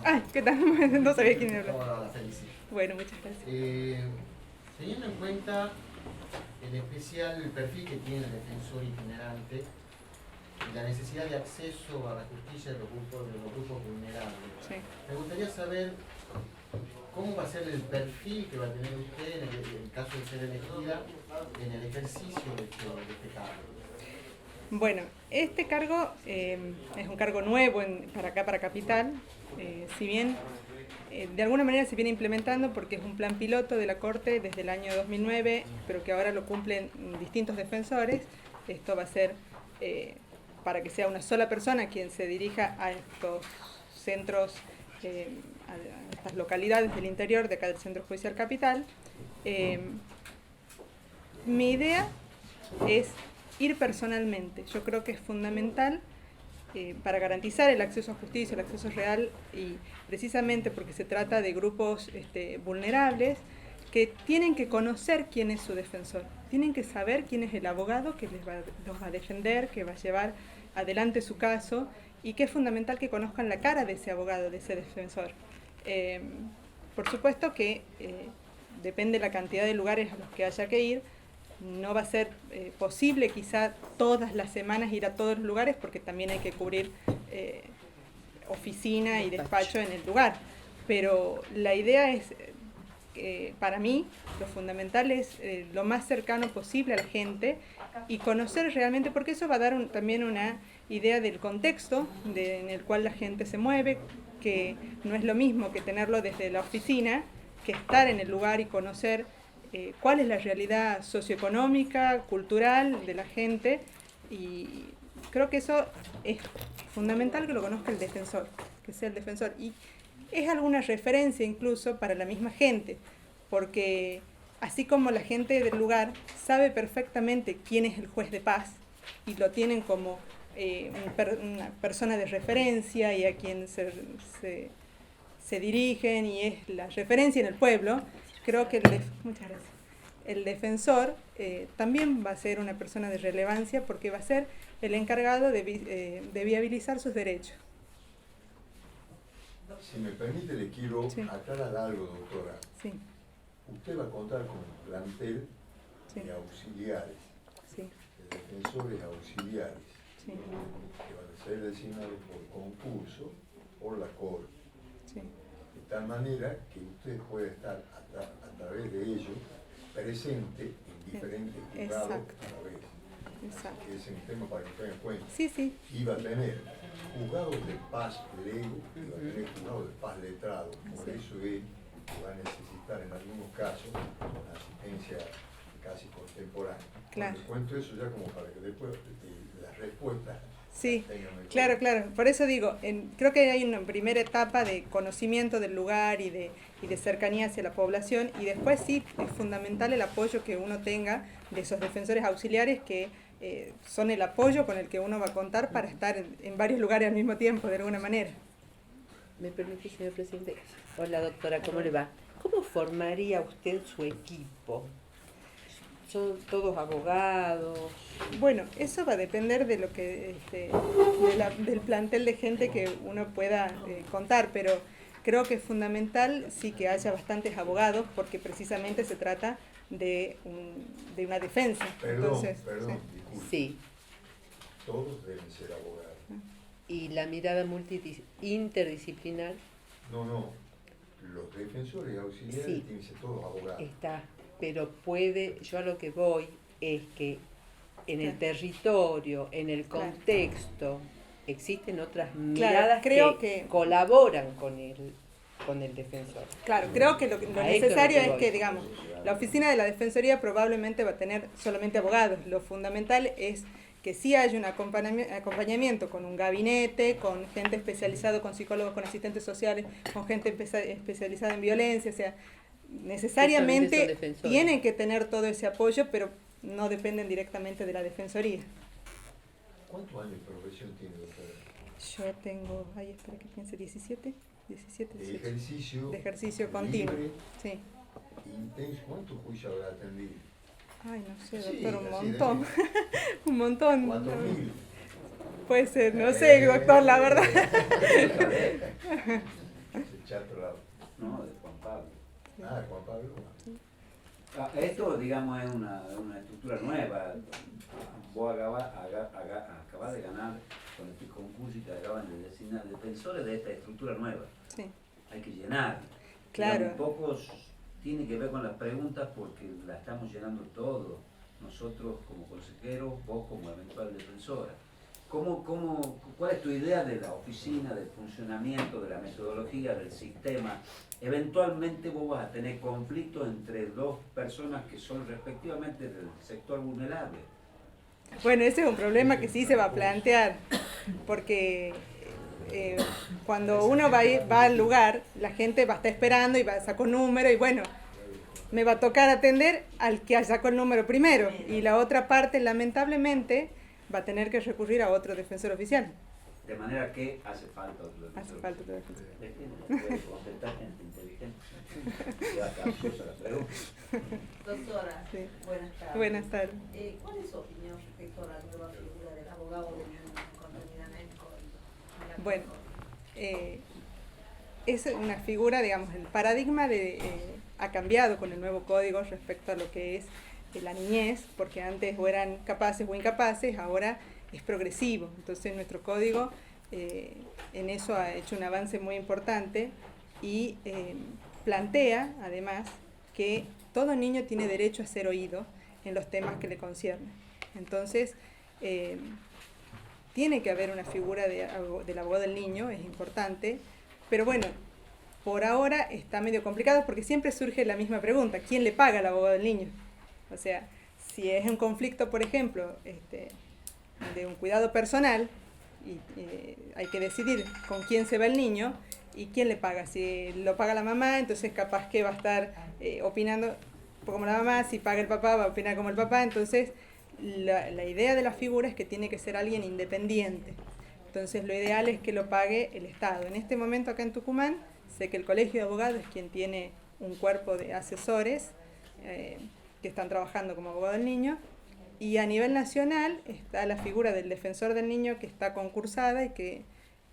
Ay, ¿qué tal? No sabía quién era. No, no, la felicito. Bueno, muchas gracias. Teniendo en cuenta en especial el perfil que tiene el defensor itinerante y la necesidad de acceso a la justicia de los grupos vulnerables, Sí. me gustaría saber cómo va a ser el perfil que va a tener usted en el caso de ser elegida en el ejercicio de este cargo. Bueno, este cargo es un cargo nuevo para acá, para Capital. Si bien de alguna manera se viene implementando porque es un plan piloto de la Corte desde el año 2009, pero que ahora lo cumplen distintos defensores. Esto va a ser para que sea una sola persona quien se dirija a estos centros, a estas localidades del interior de acá del Centro Judicial Capital. Mi idea es ir personalmente. Yo creo que es fundamental para garantizar el acceso a justicia, el acceso real, y precisamente porque se trata de grupos vulnerables que tienen que conocer quién es su defensor, tienen que saber quién es el abogado que los va a defender, que va a llevar adelante su caso, y que es fundamental que conozcan la cara de ese abogado, de ese defensor. Por supuesto que depende de la cantidad de lugares a los que haya que ir. No va a ser posible quizá todas las semanas ir a todos los lugares porque también hay que cubrir oficina y despacho en el lugar. Pero la idea es, para mí, lo fundamental es lo más cercano posible a la gente y conocer realmente, porque eso va a dar también una idea del contexto en el cual la gente se mueve, que no es lo mismo que tenerlo desde la oficina, que estar en el lugar y conocer cuál es la realidad socioeconómica, cultural de la gente, y creo que eso es fundamental que lo conozca el defensor, que sea el defensor, y es alguna referencia incluso para la misma gente, porque así como la gente del lugar sabe perfectamente quién es el juez de paz y lo tienen como una persona de referencia y a quien se dirigen y es la referencia en el pueblo, creo que muchas gracias. El defensor también va a ser una persona de relevancia porque va a ser el encargado de viabilizar sus derechos. Si me permite, le quiero aclarar algo, doctora. Sí. Usted va a contar con un plantel de auxiliares, de defensores auxiliares, que van a ser designados por concurso por la Corte. De tal manera que usted puede estar a través de ellos presente en diferentes juzgados a la vez. Exacto. Ese es un tema para que tengan en cuenta. Sí. Iba a tener juzgados de paz lego, iba a tener juzgados de paz letrado. Por eso es que va a necesitar en algunos casos una asistencia casi contemporánea. Claro. Le cuento eso ya como para que después las respuestas. Sí, claro. Por eso digo, creo que hay una primera etapa de conocimiento del lugar y de cercanía hacia la población, y después sí es fundamental el apoyo que uno tenga de esos defensores auxiliares que son el apoyo con el que uno va a contar para estar en varios lugares al mismo tiempo, de alguna manera. ¿Me permite, señor presidente? Hola, doctora, ¿cómo le va? ¿Cómo formaría usted su equipo? ¿Son todos abogados? Bueno, eso va a depender de lo que del plantel de gente que uno pueda contar, pero creo que es fundamental sí que haya bastantes abogados porque precisamente se trata de una defensa. Perdón, disculpe. Sí. Todos deben ser abogados. ¿Y la mirada interdisciplinar? No, los defensores auxiliares tienen que ser todos abogados. Está, pero yo a lo que voy es que en el territorio, en el contexto, existen otras miradas que colaboran con el defensor. Claro, creo que lo necesario es que, digamos, la oficina de la Defensoría probablemente va a tener solamente abogados. Lo fundamental es que sí haya un acompañamiento con un gabinete, con gente especializada, con psicólogos, con asistentes sociales, con gente especializada en violencia, o sea, necesariamente tienen que tener todo ese apoyo, pero no dependen directamente de la Defensoría. ¿Cuántos años de profesión tiene, doctora? Yo tengo, espera que piense, 17, 18. De ejercicio continuo. Libre, sí. Intenso. ¿Cuántos juicios habrá atendido? Ay, no sé, doctor, un montón. Un montón. 4.000. Puede ser, no sé, doctor, la verdad. Chato Lado. No, de Juan Pablo. Ah, Juan Pablo. Esto, digamos, es una estructura nueva. Vos acabás de ganar con este concurso y te acaban de designar defensores de esta estructura nueva. Sí. Hay que llenar. Claro. Un poco tiene que ver con las preguntas porque la estamos llenando todos. Nosotros como consejeros, vos como eventual defensora. ¿Cuál es tu idea de la oficina, del funcionamiento, de la metodología, del sistema? Eventualmente vos vas a tener conflictos entre dos personas que son respectivamente del sector vulnerable. Bueno, ese es un problema que sí se va a plantear, porque cuando uno va al lugar, la gente va a estar esperando y va a sacar un número y bueno, me va a tocar atender al que sacó el número primero y la otra parte lamentablemente va a tener que recurrir a otro defensor oficial. De manera que hace falta otro defensor. Hace falta otro defensor. Puede contestar gente inteligente. Ya capciosa la pregunta. Doctora, Sí. Buenas tardes. Buenas tardes. ¿Cuál es su opinión respecto a la nueva figura del abogado de niño contaminamiento? Bueno, es una figura, digamos, el paradigma ha cambiado con el nuevo código respecto a lo que es la niñez, porque antes o eran capaces o incapaces, ahora es progresivo. Entonces nuestro código en eso ha hecho un avance muy importante y plantea además que todo niño tiene derecho a ser oído en los temas que le conciernen. Entonces tiene que haber una figura del abogado del niño, es importante, pero bueno, por ahora está medio complicado porque siempre surge la misma pregunta: ¿quién le paga al abogado del niño? O sea, si es un conflicto, por ejemplo, de un cuidado personal, y hay que decidir con quién se va el niño y quién le paga. Si lo paga la mamá, entonces capaz que va a estar opinando como la mamá; si paga el papá, va a opinar como el papá. Entonces, la idea de la figura es que tiene que ser alguien independiente. Entonces, lo ideal es que lo pague el Estado. En este momento, acá en Tucumán, sé que el Colegio de Abogados es quien tiene un cuerpo de asesores que están trabajando como abogado del niño, y a nivel nacional está la figura del defensor del niño, que está concursada y que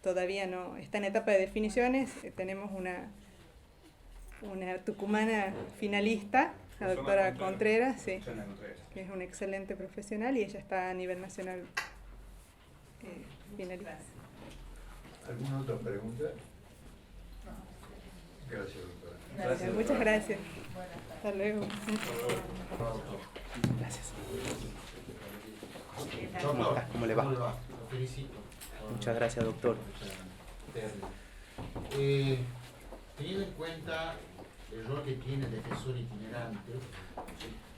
todavía no está en etapa de definiciones. Tenemos una tucumana finalista, la doctora Contreras, sí, que es una excelente profesional, y ella está a nivel nacional finalista. ¿Alguna otra pregunta? Gracias, doctora. Gracias. Muchas gracias. Hasta luego. Gracias. Doctor, ¿Cómo le va? Lo felicito. Muchas gracias, doctor. Teniendo en cuenta el rol que tiene el defensor itinerante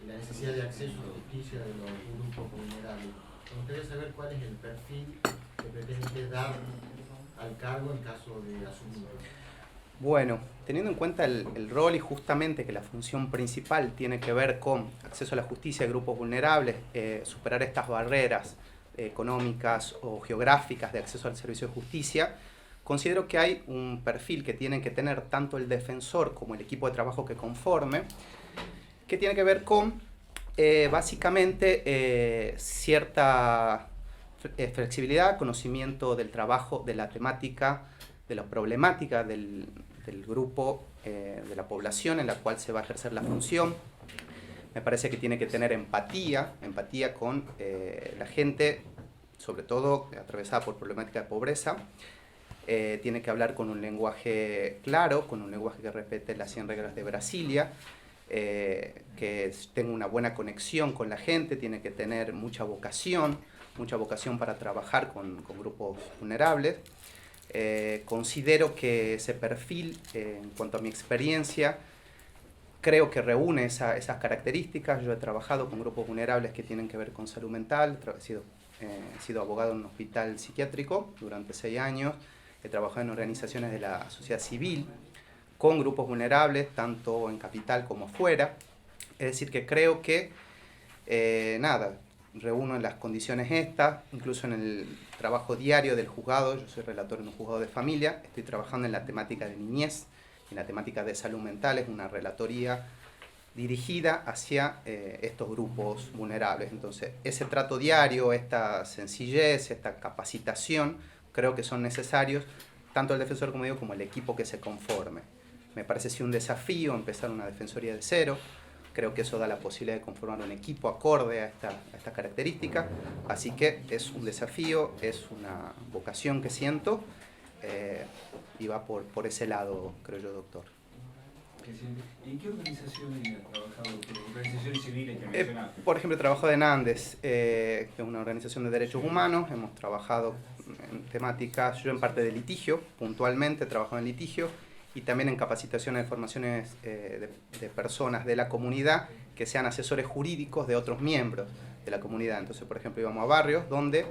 y la necesidad de acceso a la justicia de los grupos vulnerables, me gustaría saber cuál es el perfil que pretende dar al cargo en caso de asumirlo. Bueno, teniendo en cuenta el rol y justamente que la función principal tiene que ver con acceso a la justicia de grupos vulnerables, superar estas barreras económicas o geográficas de acceso al servicio de justicia, considero que hay un perfil que tienen que tener tanto el defensor como el equipo de trabajo que conforme, que tiene que ver con básicamente cierta flexibilidad, conocimiento del trabajo, de la temática, de la problemática del grupo, de la población en la cual se va a ejercer la función. Me parece que tiene que tener empatía con la gente, sobre todo atravesada por problemática de pobreza. Tiene que hablar con un lenguaje claro, con un lenguaje que respete las 100 reglas de Brasilia, que tenga una buena conexión con la gente, tiene que tener mucha vocación para trabajar con grupos vulnerables. Considero que ese perfil, en cuanto a mi experiencia, creo que reúne esas características. Yo he trabajado con grupos vulnerables que tienen que ver con salud mental, he sido abogado en un hospital psiquiátrico durante 6 años, he trabajado en organizaciones de la sociedad civil con grupos vulnerables, tanto en capital como fuera. Es decir, que creo que, reúno en las condiciones estas, incluso en el trabajo diario del juzgado. Yo soy relator en un juzgado de familia, estoy trabajando en la temática de niñez, en la temática de salud mental. Es una relatoría dirigida hacia estos grupos vulnerables. Entonces, ese trato diario, esta sencillez, esta capacitación, creo que son necesarios tanto el defensor, como digo, como el equipo que se conforme. Me parece sí un desafío empezar una defensoría de cero. Creo que eso da la posibilidad de conformar un equipo acorde a esta característica. Así que es un desafío, es una vocación que siento y va por ese lado, creo yo, doctor. ¿En qué organizaciones has trabajado? ¿Organizaciones civiles que mencionaste? Por ejemplo, he trabajado en Andes, que es una organización de derechos humanos. Hemos trabajado en temáticas, yo en parte de litigio, puntualmente he trabajado en litigio, y también en capacitaciones de formaciones de personas de la comunidad que sean asesores jurídicos de otros miembros de la comunidad. Entonces, por ejemplo, íbamos a barrios donde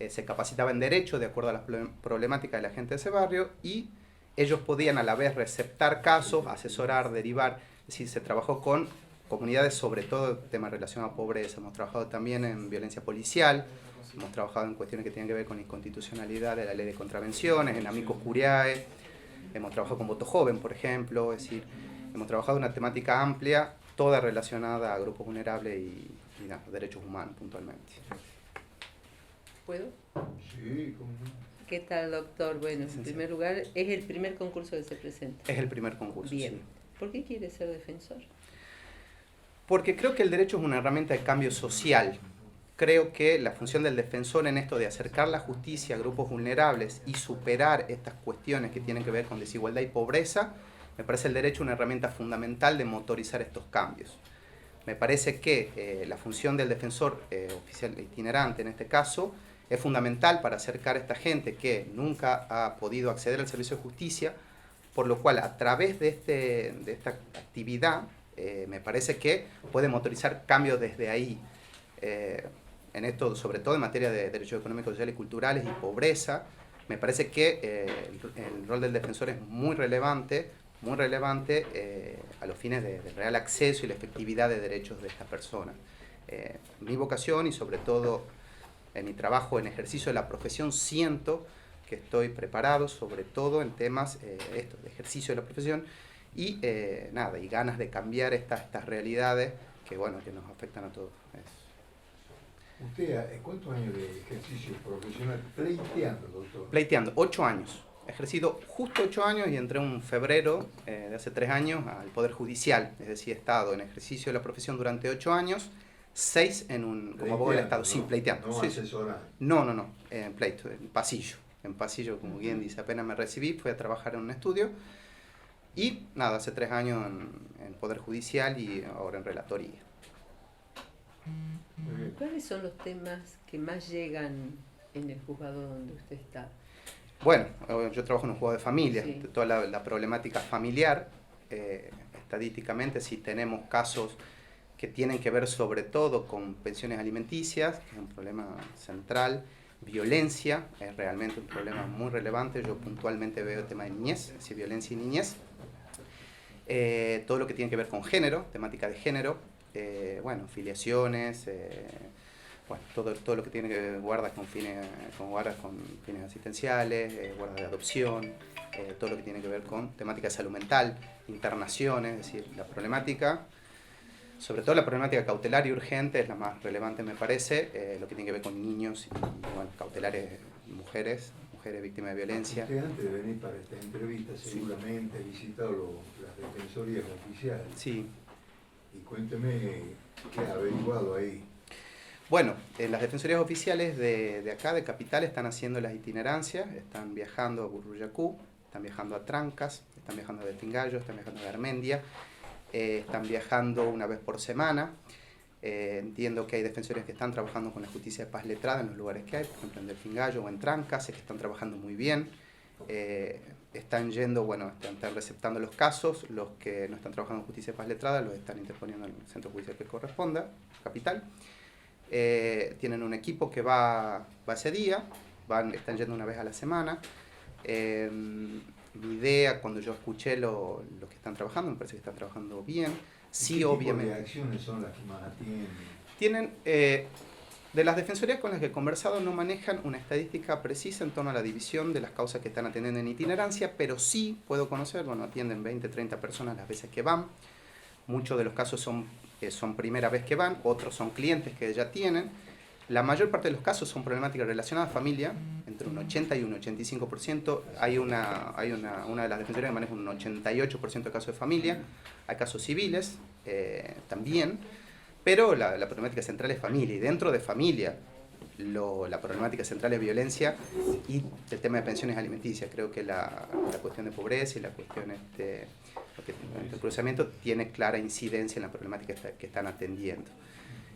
se capacitaba en derecho de acuerdo a las problemáticas de la gente de ese barrio, y ellos podían a la vez receptar casos, asesorar, derivar. Es decir, se trabajó con comunidades, sobre todo temas relacionados a pobreza. Hemos trabajado también en violencia policial, hemos trabajado en cuestiones que tienen que ver con inconstitucionalidad de la ley de contravenciones, en amicus curiae, hemos trabajado con voto joven, por ejemplo. Es decir, hemos trabajado en una temática amplia, toda relacionada a grupos vulnerables y derechos humanos puntualmente. ¿Puedo? Sí, cómo no. ¿Qué tal, doctor? Bueno, en primer lugar, ¿es el primer concurso que se presenta? Es el primer concurso. Bien. Sí. ¿Por qué quiere ser defensor? Porque creo que el derecho es una herramienta de cambio social. Creo que la función del defensor en esto de acercar la justicia a grupos vulnerables y superar estas cuestiones que tienen que ver con desigualdad y pobreza, me parece el derecho una herramienta fundamental de motorizar estos cambios. Me parece que la función del defensor oficial itinerante en este caso es fundamental para acercar a esta gente que nunca ha podido acceder al servicio de justicia, por lo cual a través de esta actividad me parece que puede motorizar cambios desde ahí. En esto, sobre todo en materia de derechos económicos, sociales y culturales y pobreza, me parece que el rol del defensor es muy relevante a los fines del real acceso y la efectividad de derechos de estas personas. Mi vocación y sobre todo en mi trabajo en ejercicio de la profesión siento que estoy preparado sobre todo en temas de ejercicio de la profesión y ganas de cambiar estas realidades que nos afectan a todos. ¿Usted cuántos años de ejercicio profesional pleiteando, doctor? Pleiteando, 8 años. He ejercido justo 8 años y entré en febrero de hace 3 años al Poder Judicial. Es decir, he estado en ejercicio de la profesión durante 8 años, 6 como abogado del Estado. Sí, pleiteando. No sí, asesorando. No, en pleito, en pasillo, como bien dice. Apenas me recibí, fui a trabajar en un estudio y hace 3 años en Poder Judicial y ahora en relatoría. ¿Cuáles son los temas que más llegan en el juzgado donde usted está? Bueno, yo trabajo en un juzgado de familia, Sí. Toda la problemática familiar, estadísticamente sí tenemos casos que tienen que ver sobre todo con pensiones alimenticias, que es un problema central, violencia, es realmente un problema muy relevante. Yo puntualmente veo el tema de niñez, es decir, violencia y niñez, todo lo que tiene que ver con género, temática de género, filiaciones, todo lo que tiene que guardas con fines asistenciales, guardas de adopción, todo lo que tiene que ver con temática de salud mental, internaciones, es decir, la problemática, sobre todo la problemática cautelar y urgente es la más relevante me parece, lo que tiene que ver con niños y cautelares, mujeres víctimas de violencia. Usted antes de venir para esta entrevista seguramente ha visitado las defensorías oficiales. Sí. Y cuénteme qué ha averiguado ahí. Bueno, las defensorías oficiales de acá, de Capital, están haciendo las itinerancias, están viajando a Burruyacú, están viajando a Trancas, están viajando a Delfingallo, están viajando a Garmendia, están viajando una vez por semana. Entiendo que hay defensores que están trabajando con la justicia de paz letrada en los lugares que hay, por ejemplo en Delfingallo o en Trancas, sé que están trabajando muy bien. Están están receptando los casos, los que no están trabajando en justicia de paz letrada los están interponiendo en el centro judicial que corresponda, Capital. Tienen un equipo que va ese día, están yendo una vez a la semana. Mi idea, cuando yo escuché lo que están trabajando, me parece que están trabajando bien. Sí, ¿Qué obviamente. tipo de acciones son las que más atienden? Tienen, de las defensorías con las que he conversado, no manejan una estadística precisa en torno a la división de las causas que están atendiendo en itinerancia, pero sí puedo conocer, atienden 20, 30 personas las veces que van. Muchos de los casos son primera vez que van, otros son clientes que ya tienen. La mayor parte de los casos son problemáticas relacionadas a familia, entre un 80 y un 85%. Hay una de las defensorías que maneja un 88% de casos de familia, hay casos civiles también, pero la problemática central es familia, y dentro de familia la problemática central es violencia y el tema de pensiones alimenticias. Creo que la cuestión de pobreza y la cuestión del cruzamiento tiene clara incidencia en la problemática que están atendiendo.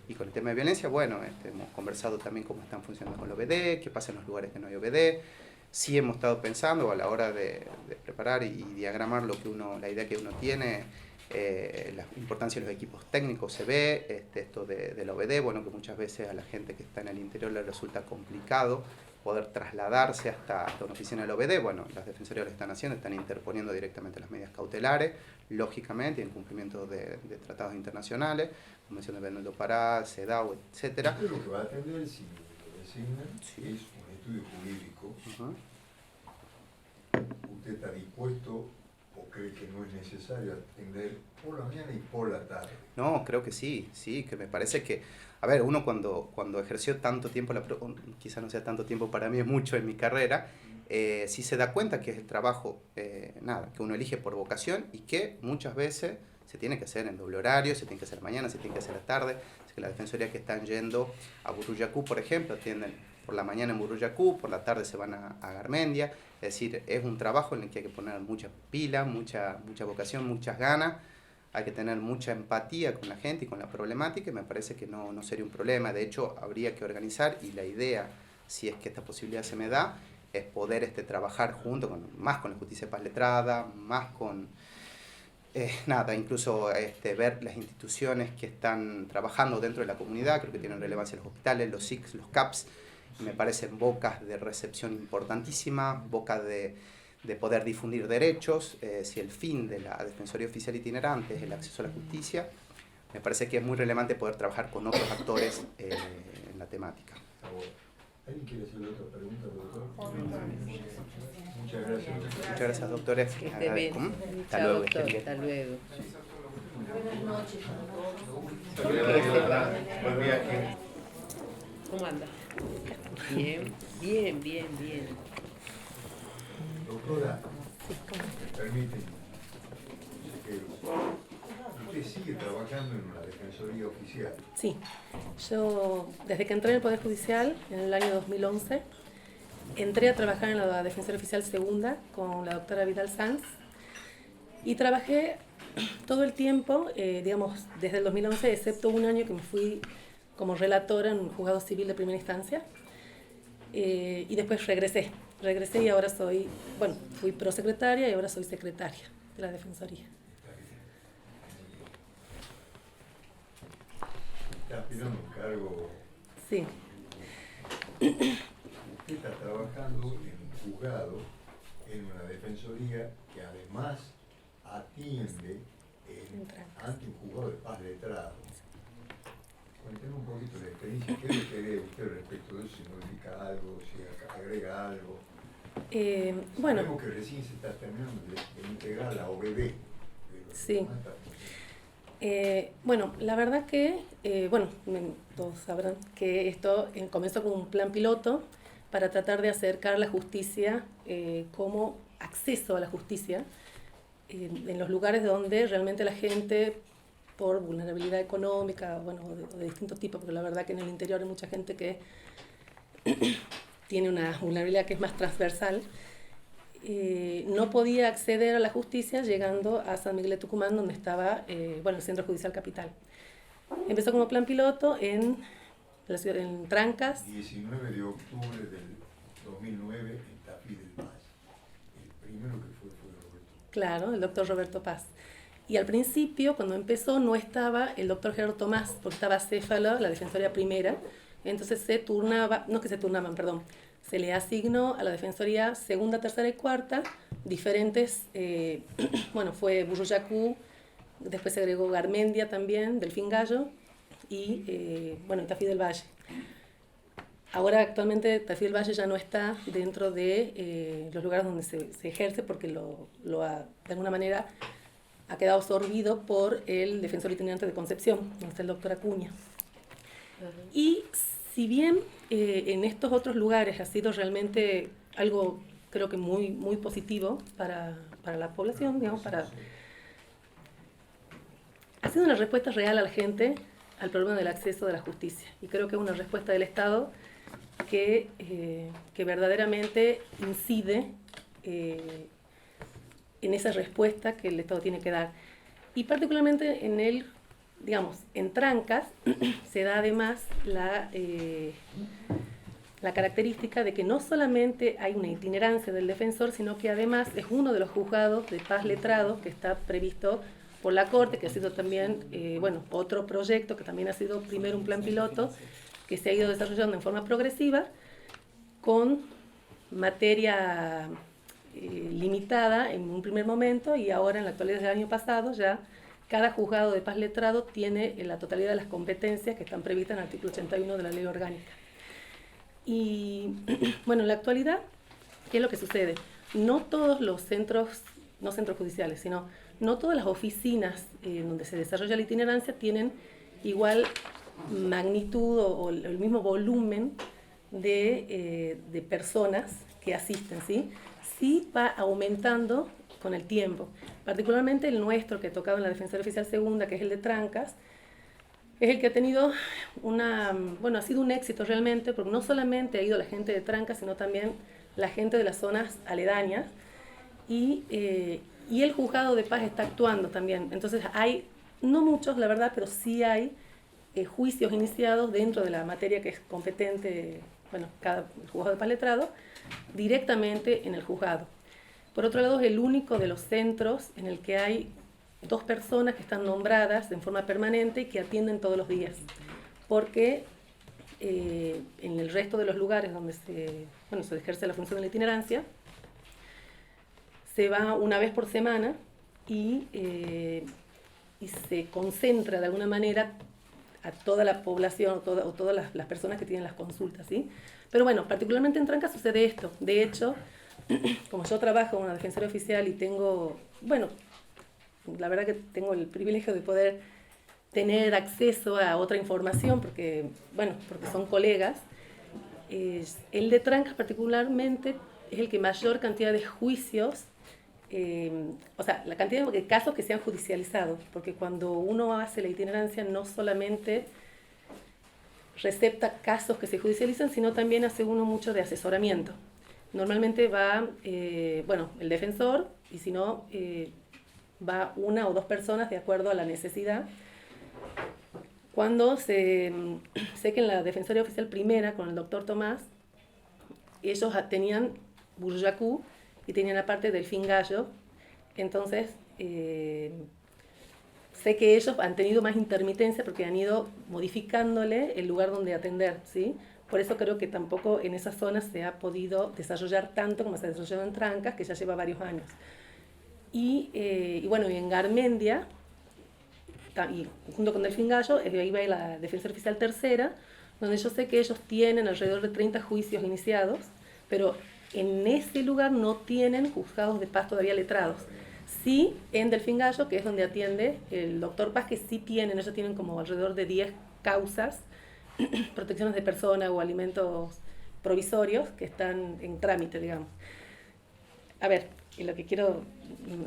Y con el tema de violencia, bueno, hemos conversado también cómo están funcionando con el OBD, qué pasa en los lugares que no hay OBD. Sí hemos estado pensando a la hora de preparar y diagramar la idea que uno tiene, la importancia de los equipos técnicos se ve, esto de la OBD, bueno, que muchas veces a la gente que está en el interior le resulta complicado poder trasladarse hasta una oficina del OBD. Bueno, las defensorías lo están haciendo, están interponiendo directamente las medidas cautelares, lógicamente, en cumplimiento de tratados internacionales, Convención de Belém do Pará, CEDAW, etc. Lo que va a atender, si lo designan, sí, es un estudio jurídico. ¿Usted está dispuesto o cree que no es necesario atender por la mañana y por la tarde? No, creo que sí, que me parece que, a ver, uno cuando ejerció tanto tiempo, quizá no sea tanto tiempo, para mí es mucho en mi carrera, sí se da cuenta que es el trabajo, que uno elige por vocación y que muchas veces se tiene que hacer en doble horario, se tiene que hacer mañana, se tiene que hacer a la tarde. Es que la defensoría que están yendo a Buruyacú, por ejemplo, atienden por la mañana en Buruyacú, por la tarde se van a Garmendia. Es decir, es un trabajo en el que hay que poner mucha pila, mucha vocación, muchas ganas. Hay que tener mucha empatía con la gente y con la problemática, y me parece que no sería un problema. De hecho, habría que organizar, y la idea, si es que esta posibilidad se me da, es poder trabajar junto más con la justicia de paz letrada, más con incluso ver las instituciones que están trabajando dentro de la comunidad. Creo que tienen relevancia los hospitales, los SICs, los CAPS, me parecen bocas de recepción importantísimas, bocas de poder difundir derechos. Si el fin de la Defensoría Oficial Itinerante es el acceso a la justicia, me parece que es muy relevante poder trabajar con otros actores en la temática. ¿Alguien quiere hacerle otra pregunta, doctor? Muchas gracias. Muchas gracias, doctores. Que esté bien. Hasta luego. Doctor, hasta luego. Buen viaje. ¿Cómo anda? Bien. Doctora, permíteme, usted sigue trabajando en una defensoría oficial. Sí, yo desde que entré en el Poder Judicial en el año 2011, entré a trabajar en la Defensoría Oficial Segunda con la doctora Vidal Sanz y trabajé todo el tiempo, digamos, desde el 2011, excepto un año que me fui como relatora en un juzgado civil de primera instancia, y después regresé y ahora fui prosecretaria y ahora soy secretaria de la Defensoría. Está aspirando un cargo. Sí. Usted está trabajando en un juzgado, en una defensoría que además atiende ante un juzgado de paz letrado. Cuéntenos un poquito de la experiencia. ¿Qué le cree usted respecto de eso? Si modifica algo, si agrega algo. Sabemos que recién se está terminando de integrar la OBD. Sí. La verdad que, todos sabrán que esto comenzó como un plan piloto para tratar de acercar la justicia como acceso a la justicia en los lugares donde realmente la gente, por vulnerabilidad económica, de distintos tipos, porque la verdad que en el interior hay mucha gente que tiene una vulnerabilidad que es más transversal, no podía acceder a la justicia llegando a San Miguel de Tucumán, donde estaba el Centro Judicial Capital. Empezó como plan piloto en la ciudad, en Trancas. 19 de octubre del 2009 en Tafí del Paz. El primero que fue Roberto. Claro, el doctor Roberto Paz. Y al principio, cuando empezó, no estaba el doctor Gerardo Tomás, porque estaba Céfalo, la Defensoría Primera. Entonces se le asignó a la Defensoría Segunda, Tercera y Cuarta diferentes, fue Buruyacú, después se agregó Garmendia también, Delfín Gallo, y Tafí del Valle. Ahora actualmente Tafí del Valle ya no está dentro de los lugares donde se ejerce, porque de alguna manera ha quedado absorbido por el defensor itinerante de Concepción, donde está el doctor Acuña. Y si bien en estos otros lugares ha sido realmente algo, creo que muy, muy positivo para la población, digamos, ha sido una respuesta real a la gente al problema del acceso a la justicia. Y creo que es una respuesta del Estado que verdaderamente incide en esa respuesta que el Estado tiene que dar. Y particularmente en Trancas se da además la característica de que no solamente hay una itinerancia del defensor, sino que además es uno de los juzgados de paz letrados que está previsto por la Corte, que ha sido también otro proyecto que también ha sido primero un plan piloto que se ha ido desarrollando en forma progresiva con materia limitada en un primer momento, y ahora en la actualidad del año pasado ya cada juzgado de paz letrado tiene la totalidad de las competencias que están previstas en el artículo 81 de la ley orgánica. Y bueno, en la actualidad, ¿qué es lo que sucede? No todos los centros, no centros judiciales, sino no todas las oficinas donde se desarrolla la itinerancia tienen igual magnitud o el mismo volumen de personas que asisten, ¿sí? Sí va aumentando con el tiempo. Particularmente el nuestro, que tocaba en la Defensoría Oficial Segunda, que es el de Trancas, es el que ha tenido ha sido un éxito realmente, porque no solamente ha ido la gente de Trancas, sino también la gente de las zonas aledañas, y el juzgado de paz está actuando también. Entonces hay, no muchos la verdad, pero sí hay juicios iniciados dentro de la materia que es competente, cada juzgado de paz letrado, directamente en el juzgado. Por otro lado, es el único de los centros en el que hay 2 personas que están nombradas en forma permanente y que atienden todos los días, porque en el resto de los lugares donde se ejerce la función de la itinerancia, se va una vez por semana y se concentra de alguna manera a toda la población o todas las personas que tienen las consultas, ¿sí? Pero bueno, particularmente en Trancas sucede esto. De hecho, como yo trabajo en una defensoría oficial y tengo, la verdad que tengo el privilegio de poder tener acceso a otra información porque son colegas, el de Trancas particularmente es el que mayor cantidad de juicios, la cantidad de casos que se han judicializado, porque cuando uno hace la itinerancia no solamente recepta casos que se judicializan, sino también hace uno mucho de asesoramiento. Normalmente va, el defensor, y si no, va 1 o 2 personas de acuerdo a la necesidad. Cuando sé que en la Defensoría Oficial Primera, con el doctor Tomás, ellos tenían Burjacú y tenían aparte Delfín Gallo, entonces sé que ellos han tenido más intermitencia porque han ido modificándole el lugar donde atender, ¿sí? Por eso creo que tampoco en esas zonas se ha podido desarrollar tanto como se ha desarrollado en Trancas, que ya lleva varios años. Y en Garmendia, y junto con Delfín Gallo, ahí va la Defensoría Oficial Tercera, donde yo sé que ellos tienen alrededor de 30 juicios iniciados, pero en ese lugar no tienen juzgados de paz todavía letrados. Sí, en Delfín Gallo, que es donde atiende el doctor Paz, que sí tienen, ellos tienen como alrededor de 10 causas, protecciones de persona o alimentos provisorios que están en trámite, digamos. A ver, lo que quiero,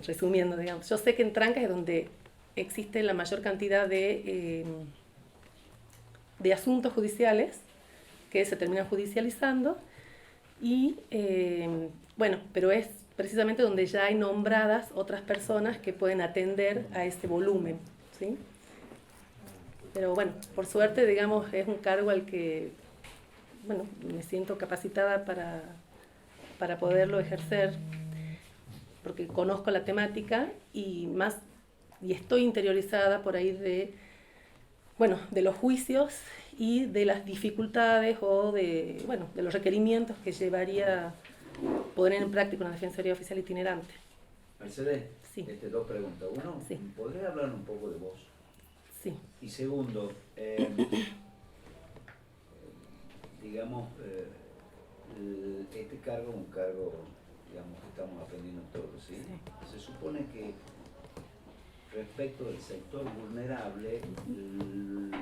resumiendo, digamos, yo sé que en Trancas es donde existe la mayor cantidad de asuntos judiciales que se terminan judicializando y, pero es precisamente donde ya hay nombradas otras personas que pueden atender a ese volumen, ¿sí? Pero por suerte, digamos, es un cargo al que, me siento capacitada para poderlo ejercer, porque conozco la temática y estoy interiorizada por ahí de los juicios y de las dificultades o de los requerimientos que llevaría poner en práctica una defensoría oficial itinerante. Mercedes, sí. 2 preguntas. Uno, sí. ¿Podrías hablar un poco de vos? Sí. Y segundo, digamos, este cargo es un cargo, digamos, que estamos aprendiendo todos, ¿sí? Sí. Se supone que respecto del sector vulnerable,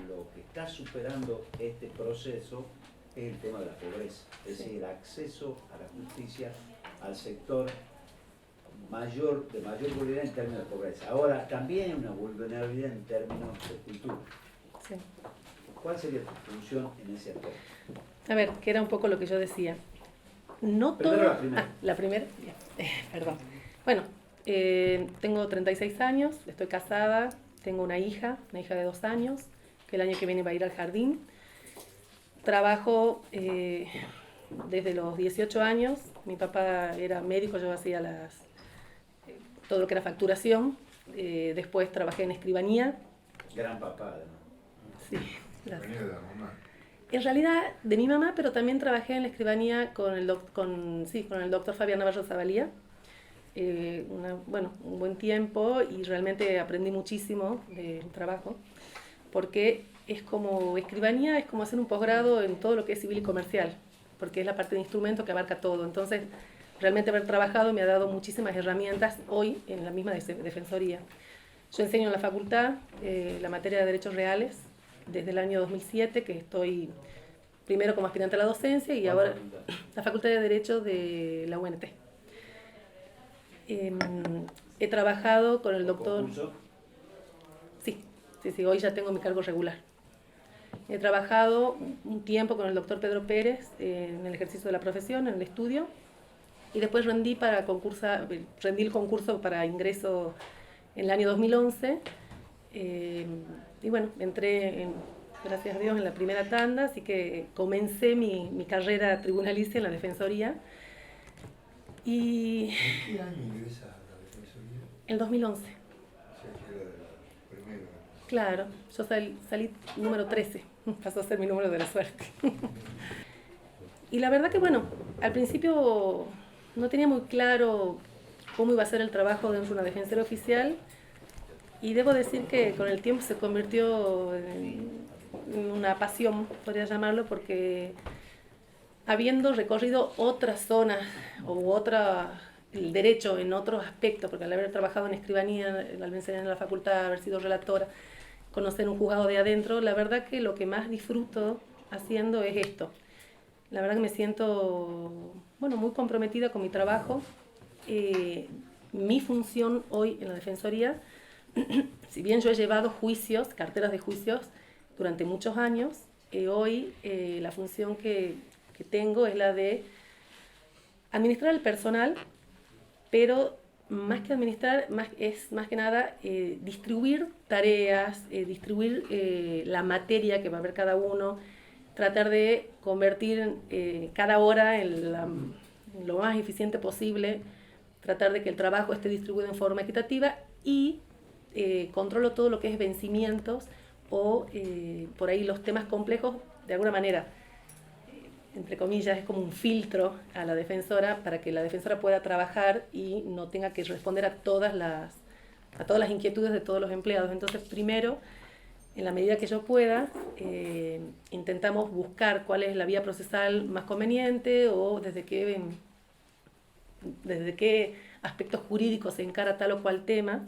lo que está está superando este proceso es el tema de la pobreza, es decir, el acceso a la justicia al sector de mayor vulnerabilidad en términos de pobreza. Ahora, también una vulnerabilidad en términos de cultura. Sí. ¿Cuál sería tu función en ese aspecto? A ver, que era un poco lo que yo decía. No Primero todo... la primera. La primera, bien. Perdón. Bueno, tengo 36 años, estoy casada, tengo una hija de 2 años, que el año que viene va a ir al jardín. Trabajo desde los 18 años, mi papá era médico, yo hacía todo lo que era facturación, después trabajé en escribanía. Gran papá, además. Sí, gracias. Venía de la mamá. En realidad de mi mamá, pero también trabajé en la escribanía con el doctor Fabián Navarro Zavalía. Un buen tiempo y realmente aprendí muchísimo del trabajo, porque escribanía es como hacer un posgrado en todo lo que es civil y comercial, porque es la parte de instrumento que abarca todo. Entonces, realmente haber trabajado me ha dado muchísimas herramientas hoy en la misma defensoría. Yo enseño en la facultad la materia de derechos reales desde el año 2007, que estoy primero como aspirante a la docencia y ahora la Facultad de Derecho de la UNT. He trabajado con el doctor... ¿Concurso? Sí, hoy ya tengo mi cargo regular. He trabajado un tiempo con el doctor Pedro Pérez en el ejercicio de la profesión, en el estudio, y después rendí el concurso para ingreso en el año 2011, y bueno, entré, gracias a Dios, en la primera tanda, así que comencé mi carrera tribunalicia en la Defensoría. Y ¿En qué año ingresas a la Defensoría? el 2011. O sea, que era la primera. Claro, yo salí número 13, pasó a ser mi número de la suerte. Y la verdad que bueno, al principio no tenía muy claro cómo iba a ser el trabajo dentro de una defensora oficial, y debo decir que con el tiempo se convirtió en una pasión, podría llamarlo, porque habiendo recorrido otras zonas el derecho en otros aspectos, porque al haber trabajado en escribanía, al enseñar en la facultad, haber sido relatora, conocer un juzgado de adentro, la verdad que lo que más disfruto haciendo es esto. La verdad que me siento muy comprometida con mi trabajo. Mi función hoy en la Defensoría, si bien yo he llevado carteras de juicios durante muchos años, hoy la función que tengo es la de administrar el personal, pero más que administrar, es más que nada distribuir tareas, distribuir la materia que va a haber cada uno, tratar de convertir cada hora en lo más eficiente posible, tratar de que el trabajo esté distribuido en forma equitativa y controlo todo lo que es vencimientos o por ahí los temas complejos, de alguna manera, entre comillas, es como un filtro a la defensora para que la defensora pueda trabajar y no tenga que responder a todas las inquietudes de todos los empleados. Entonces, primero, en la medida que yo pueda, intentamos buscar cuál es la vía procesal más conveniente o desde qué aspectos jurídicos se encara tal o cual tema,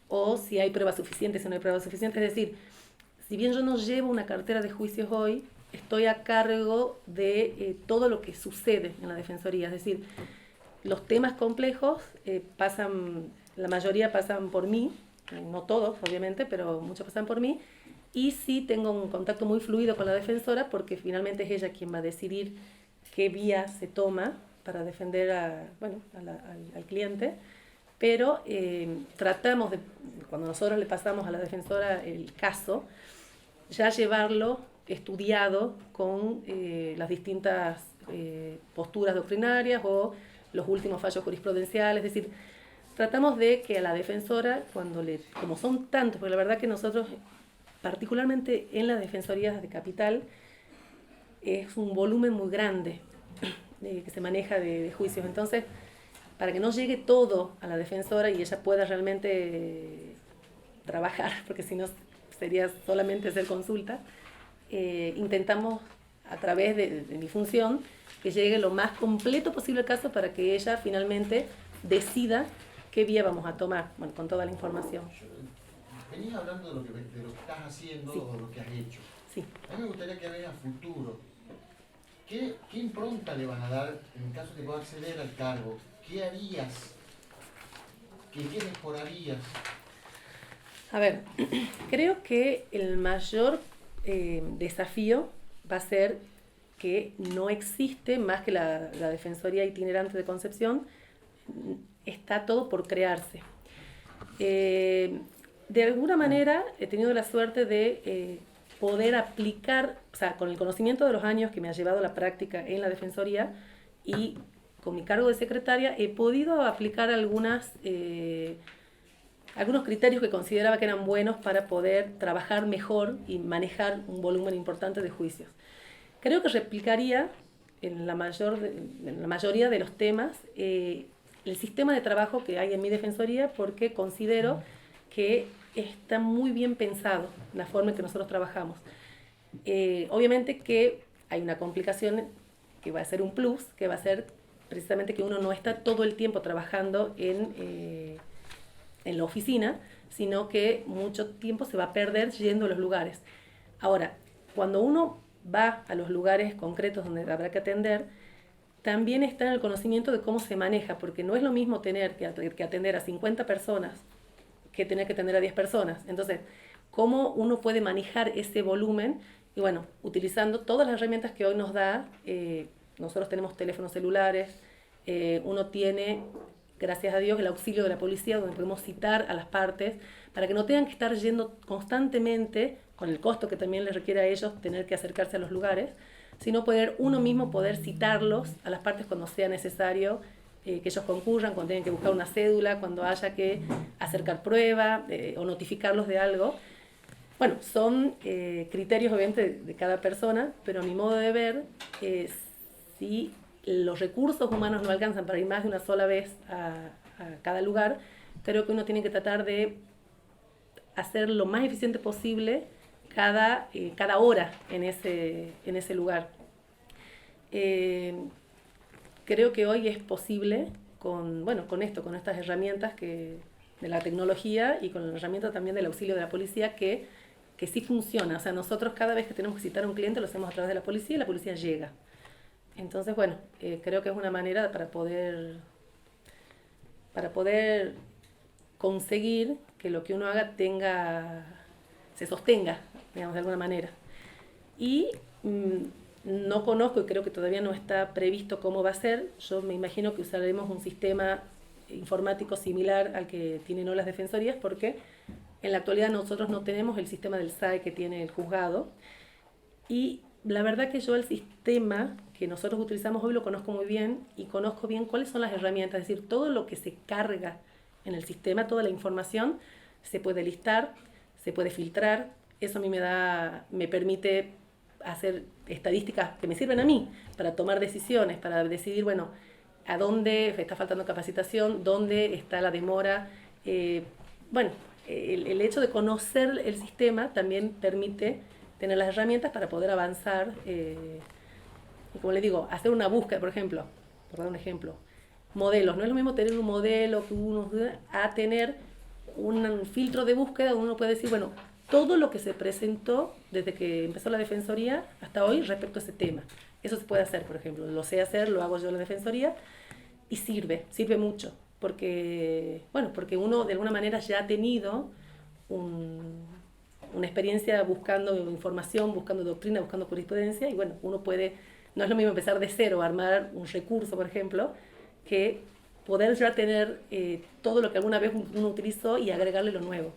o si hay pruebas suficientes, si no hay pruebas suficientes. Es decir, si bien yo no llevo una cartera de juicios hoy, estoy a cargo de todo lo que sucede en la Defensoría. Es decir, los temas complejos la mayoría pasan por mí, no todos obviamente, pero muchos pasan por mí, y sí tengo un contacto muy fluido con la defensora porque finalmente es ella quien va a decidir qué vía se toma para defender al cliente, pero tratamos de, cuando nosotros le pasamos a la defensora el caso, ya llevarlo estudiado con las distintas posturas doctrinarias o los últimos fallos jurisprudenciales. Es decir, tratamos de que a la defensora, como son tantos, porque la verdad que nosotros, particularmente en las defensorías de capital, es un volumen muy grande que se maneja de juicios. Entonces, para que no llegue todo a la defensora y ella pueda realmente trabajar, porque si no sería solamente hacer consulta, intentamos a través de mi función que llegue lo más completo posible el caso para que ella finalmente decida qué vía vamos a tomar, con toda la información. Venías hablando de lo que estás haciendo, sí, o de lo que has hecho. Sí. A mí me gustaría que vean a futuro. ¿Qué impronta le van a dar en caso de que pueda acceder al cargo? ¿Qué harías? ¿Qué mejorarías? A ver, creo que el mayor desafío va a ser que no existe más que la Defensoría Itinerante de Concepción, está todo por crearse. De alguna manera he tenido la suerte de poder aplicar, o sea, con el conocimiento de los años que me ha llevado a la práctica en la Defensoría y con mi cargo de secretaria, he podido aplicar algunos criterios que consideraba que eran buenos para poder trabajar mejor y manejar un volumen importante de juicios. Creo que replicaría en la mayoría de los temas el sistema de trabajo que hay en mi defensoría, porque considero que está muy bien pensado la forma en que nosotros trabajamos. Obviamente que hay una complicación que va a ser un plus, que va a ser precisamente que uno no está todo el tiempo trabajando en la oficina, sino que mucho tiempo se va a perder yendo a los lugares. Ahora, cuando uno va a los lugares concretos donde habrá que atender, también está en el conocimiento de cómo se maneja, porque no es lo mismo tener que atender a 50 personas que tener que atender a 10 personas. Entonces, cómo uno puede manejar ese volumen, y bueno, utilizando todas las herramientas que hoy nos da, nosotros tenemos teléfonos celulares, uno tiene, gracias a Dios, el auxilio de la policía, donde podemos citar a las partes, para que no tengan que estar yendo constantemente, con el costo que también les requiere a ellos tener que acercarse a los lugares, sino uno mismo poder citarlos a las partes cuando sea necesario, que ellos concurran, cuando tienen que buscar una cédula, cuando haya que acercar prueba o notificarlos de algo. Bueno, son criterios obviamente de cada persona, pero a mi modo de ver, si los recursos humanos no alcanzan para ir más de una sola vez a cada lugar, creo que uno tiene que tratar de hacer lo más eficiente posible cada hora en ese lugar. Creo que hoy es posible con estas herramientas de la tecnología y con la herramienta también del auxilio de la policía que sí funciona. O sea, nosotros cada vez que tenemos que citar a un cliente lo hacemos a través de la policía y la policía llega. Entonces, bueno, creo que es una manera para poder conseguir que lo que uno haga se sostenga, digamos, de alguna manera. Y no conozco y creo que todavía no está previsto cómo va a ser. Yo me imagino que usaremos un sistema informático similar al que tienen hoy las defensorías, porque en la actualidad nosotros no tenemos el sistema del SAE que tiene el juzgado. Y la verdad que yo el sistema que nosotros utilizamos hoy lo conozco muy bien y conozco bien cuáles son las herramientas, es decir, todo lo que se carga en el sistema, toda la información se puede listar, se puede filtrar. Eso a mí me permite hacer estadísticas que me sirven a mí para tomar decisiones, para decidir, bueno, a dónde está faltando capacitación, dónde está la demora. El hecho de conocer el sistema también permite tener las herramientas para poder avanzar. Y como les digo, hacer una búsqueda, por ejemplo, por dar un ejemplo, modelos. No es lo mismo tener un modelo a tener un filtro de búsqueda donde uno puede decir, bueno, todo lo que se presentó desde que empezó la Defensoría hasta hoy respecto a ese tema. Eso se puede hacer, por ejemplo. Lo sé hacer, lo hago yo en la Defensoría y sirve mucho. Porque uno de alguna manera ya ha tenido una experiencia buscando información, buscando doctrina, buscando jurisprudencia y bueno, uno puede, no es lo mismo empezar de cero, armar un recurso, por ejemplo, que poder ya tener todo lo que alguna vez uno utilizó y agregarle lo nuevo.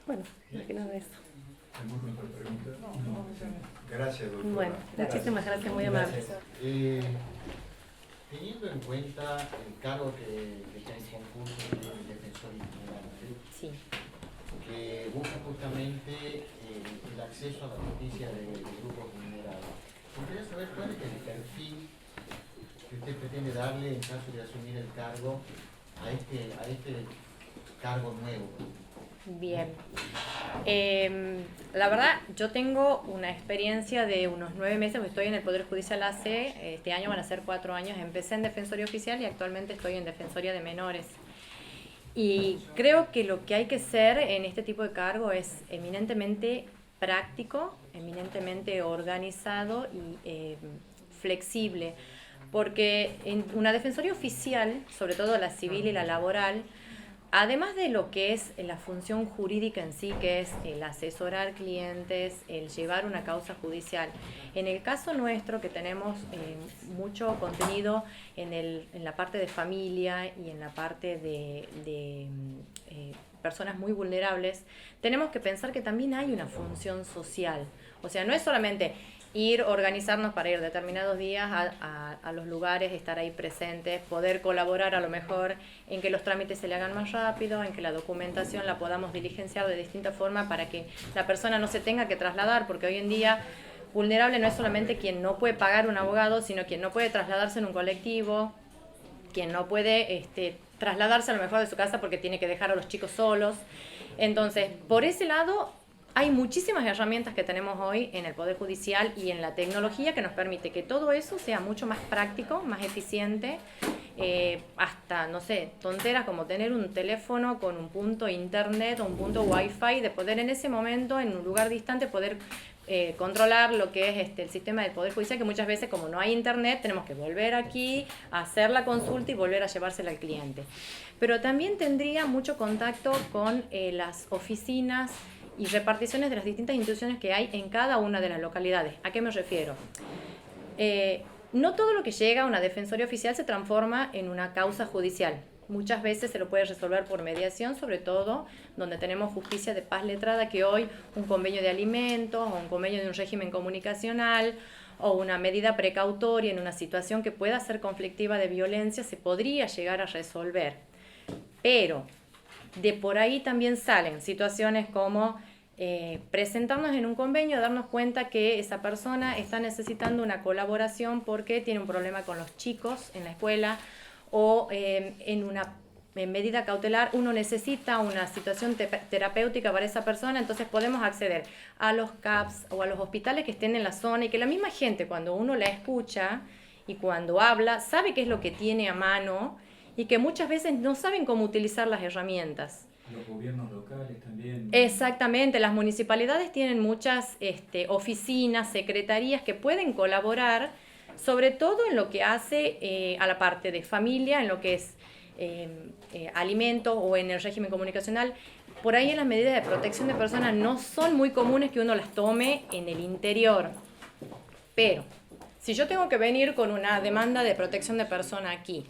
Más que nada eso. ¿Alguna otra pregunta? No. Gracias, doctora. Bueno, muchísimas gracias, muy amables. Teniendo en cuenta el cargo que está en concurso del defensor itinerante, sí, que busca justamente el acceso a la justicia de grupos vulnerables, me gustaría saber cuál es el perfil que usted pretende darle en caso de asumir el cargo a este cargo nuevo. Bien. La verdad, yo tengo una experiencia de unos 9 meses, porque estoy en el Poder Judicial hace, este año van a ser 4 años, empecé en Defensoría Oficial y actualmente estoy en Defensoría de Menores. Y creo que lo que hay que ser en este tipo de cargo es eminentemente práctico, eminentemente organizado y flexible, porque en una defensoría oficial, sobre todo la civil y la laboral, además de lo que es la función jurídica en sí, que es el asesorar clientes, el llevar una causa judicial, en el caso nuestro que tenemos mucho contenido en la parte de familia y en la parte de personas muy vulnerables, tenemos que pensar que también hay una función social. O sea, no es solamente organizarnos para ir determinados días a los lugares, estar ahí presentes, poder colaborar a lo mejor en que los trámites se le hagan más rápido, en que la documentación la podamos diligenciar de distinta forma para que la persona no se tenga que trasladar, porque hoy en día vulnerable no es solamente quien no puede pagar un abogado, sino quien no puede trasladarse en un colectivo, quien no puede trasladarse a lo mejor de su casa porque tiene que dejar a los chicos solos. Entonces, por ese lado, hay muchísimas herramientas que tenemos hoy en el Poder Judicial y en la tecnología que nos permite que todo eso sea mucho más práctico, más eficiente, hasta, no sé, tonteras como tener un teléfono con un punto internet o un punto wifi, de poder en ese momento, en un lugar distante, poder controlar lo que es el sistema del Poder Judicial, que muchas veces, como no hay internet, tenemos que volver aquí, hacer la consulta y volver a llevársela al cliente. Pero también tendría mucho contacto con las oficinas y reparticiones de las distintas instituciones que hay en cada una de las localidades. ¿A qué me refiero? No todo lo que llega a una defensoría oficial se transforma en una causa judicial. Muchas veces se lo puede resolver por mediación, sobre todo donde tenemos justicia de paz letrada, que hoy un convenio de alimentos o un convenio de un régimen comunicacional o una medida precautoria en una situación que pueda ser conflictiva de violencia se podría llegar a resolver. Pero de por ahí también salen situaciones como presentarnos en un convenio, darnos cuenta que esa persona está necesitando una colaboración porque tiene un problema con los chicos en la escuela, o en una medida cautelar uno necesita una situación terapéutica para esa persona, entonces podemos acceder a los CAPS o a los hospitales que estén en la zona, y que la misma gente, cuando uno la escucha y cuando habla, sabe qué es lo que tiene a mano, y que muchas veces no saben cómo utilizar las herramientas. Los gobiernos locales también. Exactamente, las municipalidades tienen muchas oficinas, secretarías que pueden colaborar, sobre todo en lo que hace a la parte de familia, en lo que es alimentos o en el régimen comunicacional. Por ahí en las medidas de protección de personas no son muy comunes que uno las tome en el interior. Pero si yo tengo que venir con una demanda de protección de persona aquí,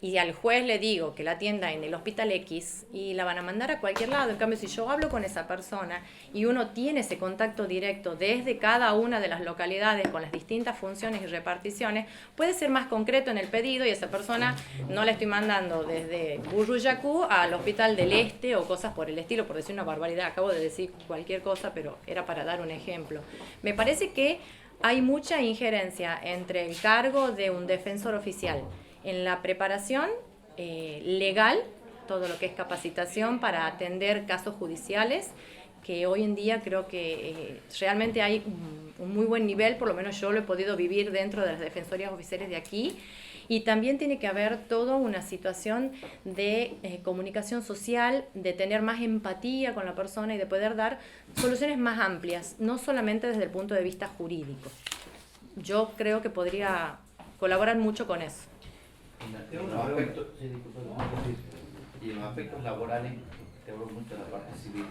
y al juez le digo que la atienda en el hospital X y la van a mandar a cualquier lado, en cambio si yo hablo con esa persona y uno tiene ese contacto directo desde cada una de las localidades con las distintas funciones y reparticiones, puede ser más concreto en el pedido, y esa persona no la estoy mandando desde Buruyacú al Hospital del Este o cosas por el estilo, por decir una barbaridad. Acabo de decir cualquier cosa, pero era para dar un ejemplo. Me parece que hay mucha injerencia entre el cargo de un defensor oficial en la preparación legal, todo lo que es capacitación para atender casos judiciales, que hoy en día creo que realmente hay un muy buen nivel, por lo menos yo lo he podido vivir dentro de las defensorías oficiales de aquí, y también tiene que haber toda una situación de comunicación social, de tener más empatía con la persona y de poder dar soluciones más amplias, no solamente desde el punto de vista jurídico. Yo creo que podría colaborar mucho con eso. Y en los aspectos laborales, te hablo mucho de la parte civil,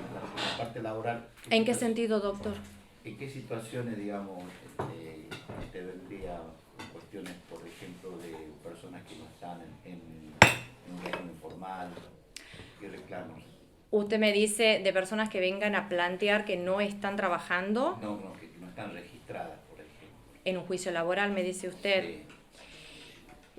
la parte laboral. ¿En qué sentido, doctor? ¿En qué situaciones, digamos, te vendría cuestiones, por ejemplo, de personas que no están en un régimen formal? ¿Qué reclamos? Usted me dice de personas que vengan a plantear que no están trabajando. No, que no están registradas, por ejemplo. En un juicio laboral, me dice usted. Sí.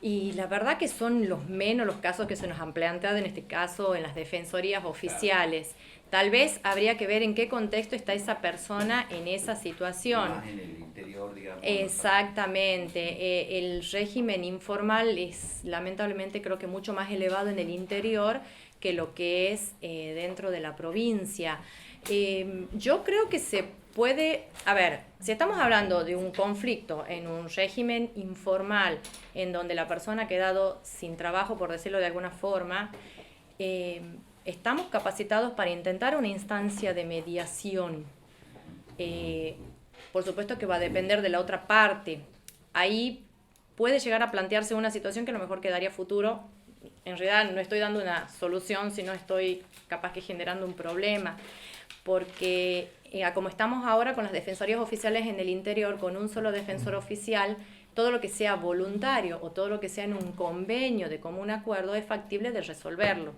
Y la verdad que son los menos los casos que se nos han planteado en este caso en las defensorías oficiales. Claro. Tal vez habría que ver en qué contexto está esa persona en esa situación. Más en el interior, digamos. Exactamente. El régimen informal es lamentablemente creo que mucho más elevado en el interior que lo que es dentro de la provincia. Yo creo que se puede, a ver, si estamos hablando de un conflicto en un régimen informal en donde la persona ha quedado sin trabajo, por decirlo de alguna forma, estamos capacitados para intentar una instancia de mediación. Por supuesto que va a depender de la otra parte. Ahí puede llegar a plantearse una situación que a lo mejor quedaría futuro. En realidad no estoy dando una solución, sino estoy capaz que generando un problema. Porque como estamos ahora con las defensorías oficiales en el interior, con un solo defensor oficial, todo lo que sea voluntario o todo lo que sea en un convenio de común acuerdo es factible de resolverlo.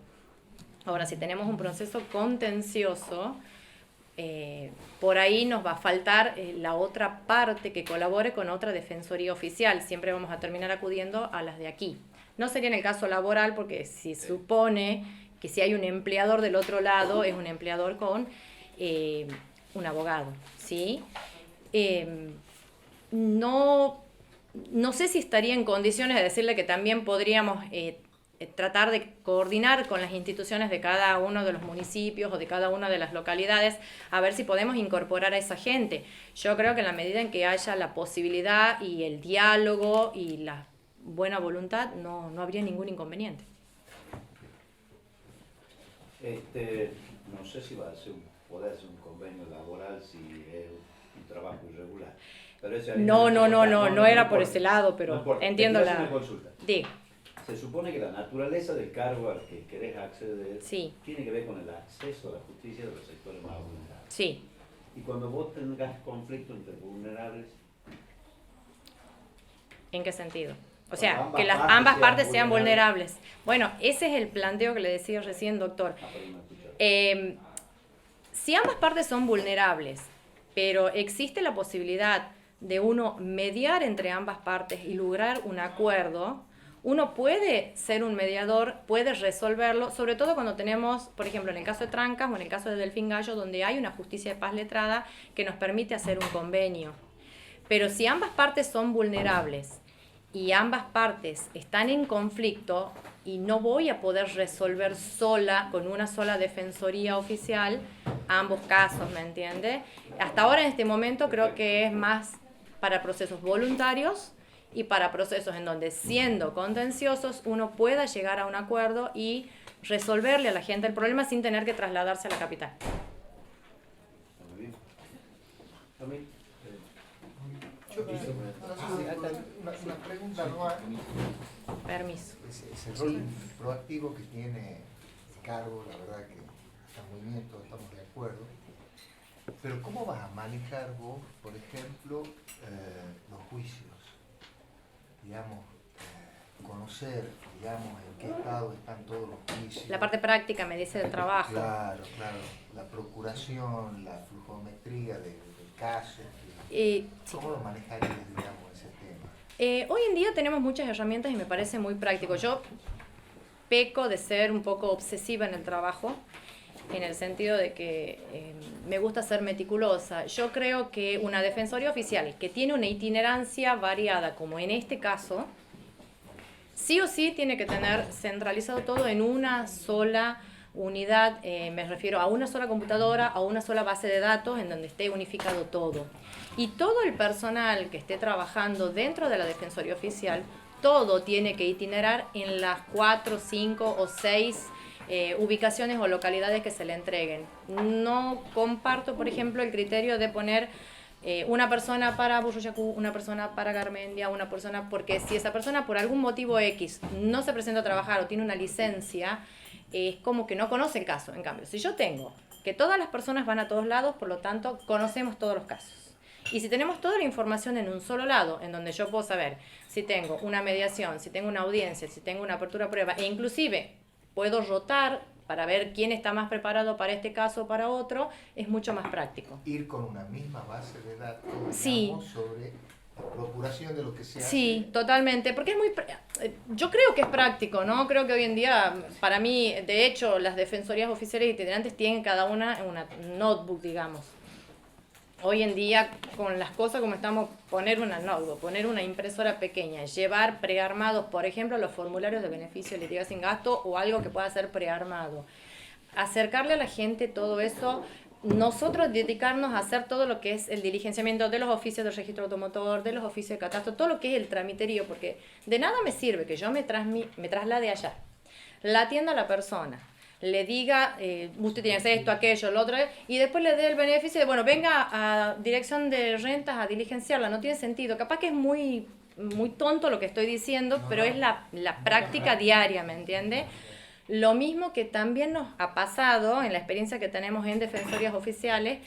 Ahora, si tenemos un proceso contencioso, por ahí nos va a faltar la otra parte que colabore con otra defensoría oficial. Siempre vamos a terminar acudiendo a las de aquí. No sería en el caso laboral, porque se supone que si hay un empleador del otro lado, es un empleador con un abogado, ¿sí? No sé si estaría en condiciones de decirle que también podríamos tratar de coordinar con las instituciones de cada uno de los municipios o de cada una de las localidades a ver si podemos incorporar a esa gente. Yo creo que en la medida en que haya la posibilidad y el diálogo y la buena voluntad, no habría ningún inconveniente. No sé si va a ser poder hacer un convenio laboral si es un trabajo irregular. Pero No era por ese lado, pero no entiendo la... Una consulta. Diga. Se supone que la naturaleza del cargo al que querés acceder sí. tiene que ver con el acceso a la justicia de los sectores más vulnerables. Sí. Y cuando vos tengas conflicto entre vulnerables... ¿En qué sentido? O sea, que ambas partes sean vulnerables. Bueno, ese es el planteo que le decía recién, doctor. Si ambas partes son vulnerables, pero existe la posibilidad de uno mediar entre ambas partes y lograr un acuerdo, uno puede ser un mediador, puede resolverlo, sobre todo cuando tenemos, por ejemplo, en el caso de Trancas o en el caso de Delfín Gallo, donde hay una justicia de paz letrada que nos permite hacer un convenio. Pero si ambas partes son vulnerables y ambas partes están en conflicto y no voy a poder resolver sola, con una sola defensoría oficial, ambos casos, ¿me entiende? Hasta ahora, en este momento, creo que es más para procesos voluntarios y para procesos en donde, siendo contenciosos, uno pueda llegar a un acuerdo y resolverle a la gente el problema sin tener que trasladarse a la capital. Muy bien. A mí, una pregunta, ¿no? Permiso. Ese rol proactivo que tiene el cargo, la verdad que está muy bien, todos estamos de acuerdo. Pero ¿cómo vas a manejar vos, por ejemplo, los juicios? Digamos, conocer, digamos, en qué estado están todos los juicios. La parte práctica, me dice, del trabajo. Claro, la procuración, la flujometría del caso. ¿Cómo lo manejarías, digamos, ese tema? Hoy en día tenemos muchas herramientas y me parece muy práctico. Yo peco de ser un poco obsesiva en el trabajo, en el sentido de que me gusta ser meticulosa. Yo creo que una defensoría oficial que tiene una itinerancia variada, como en este caso, sí o sí tiene que tener centralizado todo en una sola unidad, me refiero a una sola computadora, a una sola base de datos en donde esté unificado todo. Y todo el personal que esté trabajando dentro de la defensoría oficial, todo tiene que itinerar en las 4, 5 o 6 ubicaciones o localidades que se le entreguen. No comparto, por ejemplo, el criterio de poner una persona para Burruchacu, una persona para Garmendia, una persona, porque si esa persona por algún motivo X no se presenta a trabajar o tiene una licencia, es como que no conoce el caso. En cambio, si yo tengo que todas las personas van a todos lados, por lo tanto, conocemos todos los casos. Y si tenemos toda la información en un solo lado, en donde yo puedo saber si tengo una mediación, si tengo una audiencia, si tengo una apertura a prueba, e inclusive puedo rotar para ver quién está más preparado para este caso o para otro, es mucho más práctico. Ir con una misma base de datos, digamos, sí, sobre la procuración de lo que se hace. Sí, totalmente, porque es muy... Yo creo que es práctico, ¿no? Creo que hoy en día, para mí, de hecho, las defensorías oficiales itinerantes tienen cada una notebook, digamos. Hoy en día, con las cosas como estamos, poner una notebook, poner una impresora pequeña, llevar prearmados, por ejemplo, los formularios de beneficio de litigio sin gasto o algo que pueda ser prearmado. Acercarle a la gente todo eso, nosotros dedicarnos a hacer todo lo que es el diligenciamiento de los oficios de registro automotor, de los oficios de catastro, todo lo que es el tramiterío, porque de nada me sirve que yo me traslade allá, la atienda a la persona, le diga, usted tiene que hacer esto, aquello, lo otro, y después le dé el beneficio de, bueno, venga a dirección de rentas a diligenciarla. No tiene sentido. Capaz que es muy tonto lo que estoy diciendo, pero es la práctica diaria, ¿me entiende? Lo mismo que también nos ha pasado en la experiencia que tenemos en defensorías oficiales,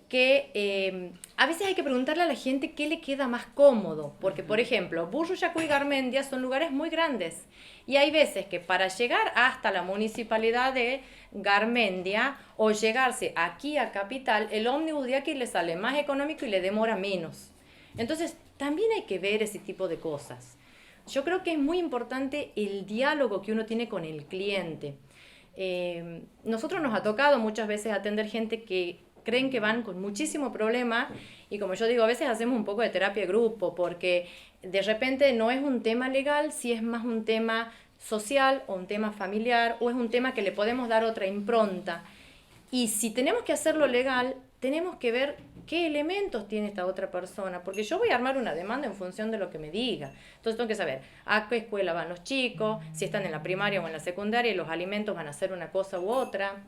que a veces hay que preguntarle a la gente qué le queda más cómodo, porque por ejemplo, Burruchacu y Garmendia son lugares muy grandes y hay veces que para llegar hasta la municipalidad de Garmendia o llegarse aquí a Capital, el ómnibus de aquí le sale más económico y le demora menos. Entonces también hay que ver ese tipo de cosas. Yo creo que es muy importante el diálogo que uno tiene con el cliente. Nosotros nos ha tocado muchas veces atender gente que creen que van con muchísimo problema y como yo digo, a veces hacemos un poco de terapia de grupo porque de repente no es un tema legal, si es más un tema social o un tema familiar o es un tema que le podemos dar otra impronta. Y si tenemos que hacerlo legal, tenemos que ver qué elementos tiene esta otra persona, porque yo voy a armar una demanda en función de lo que me diga. Entonces tengo que saber a qué escuela van los chicos, si están en la primaria o en la secundaria y los alimentos van a ser una cosa u otra,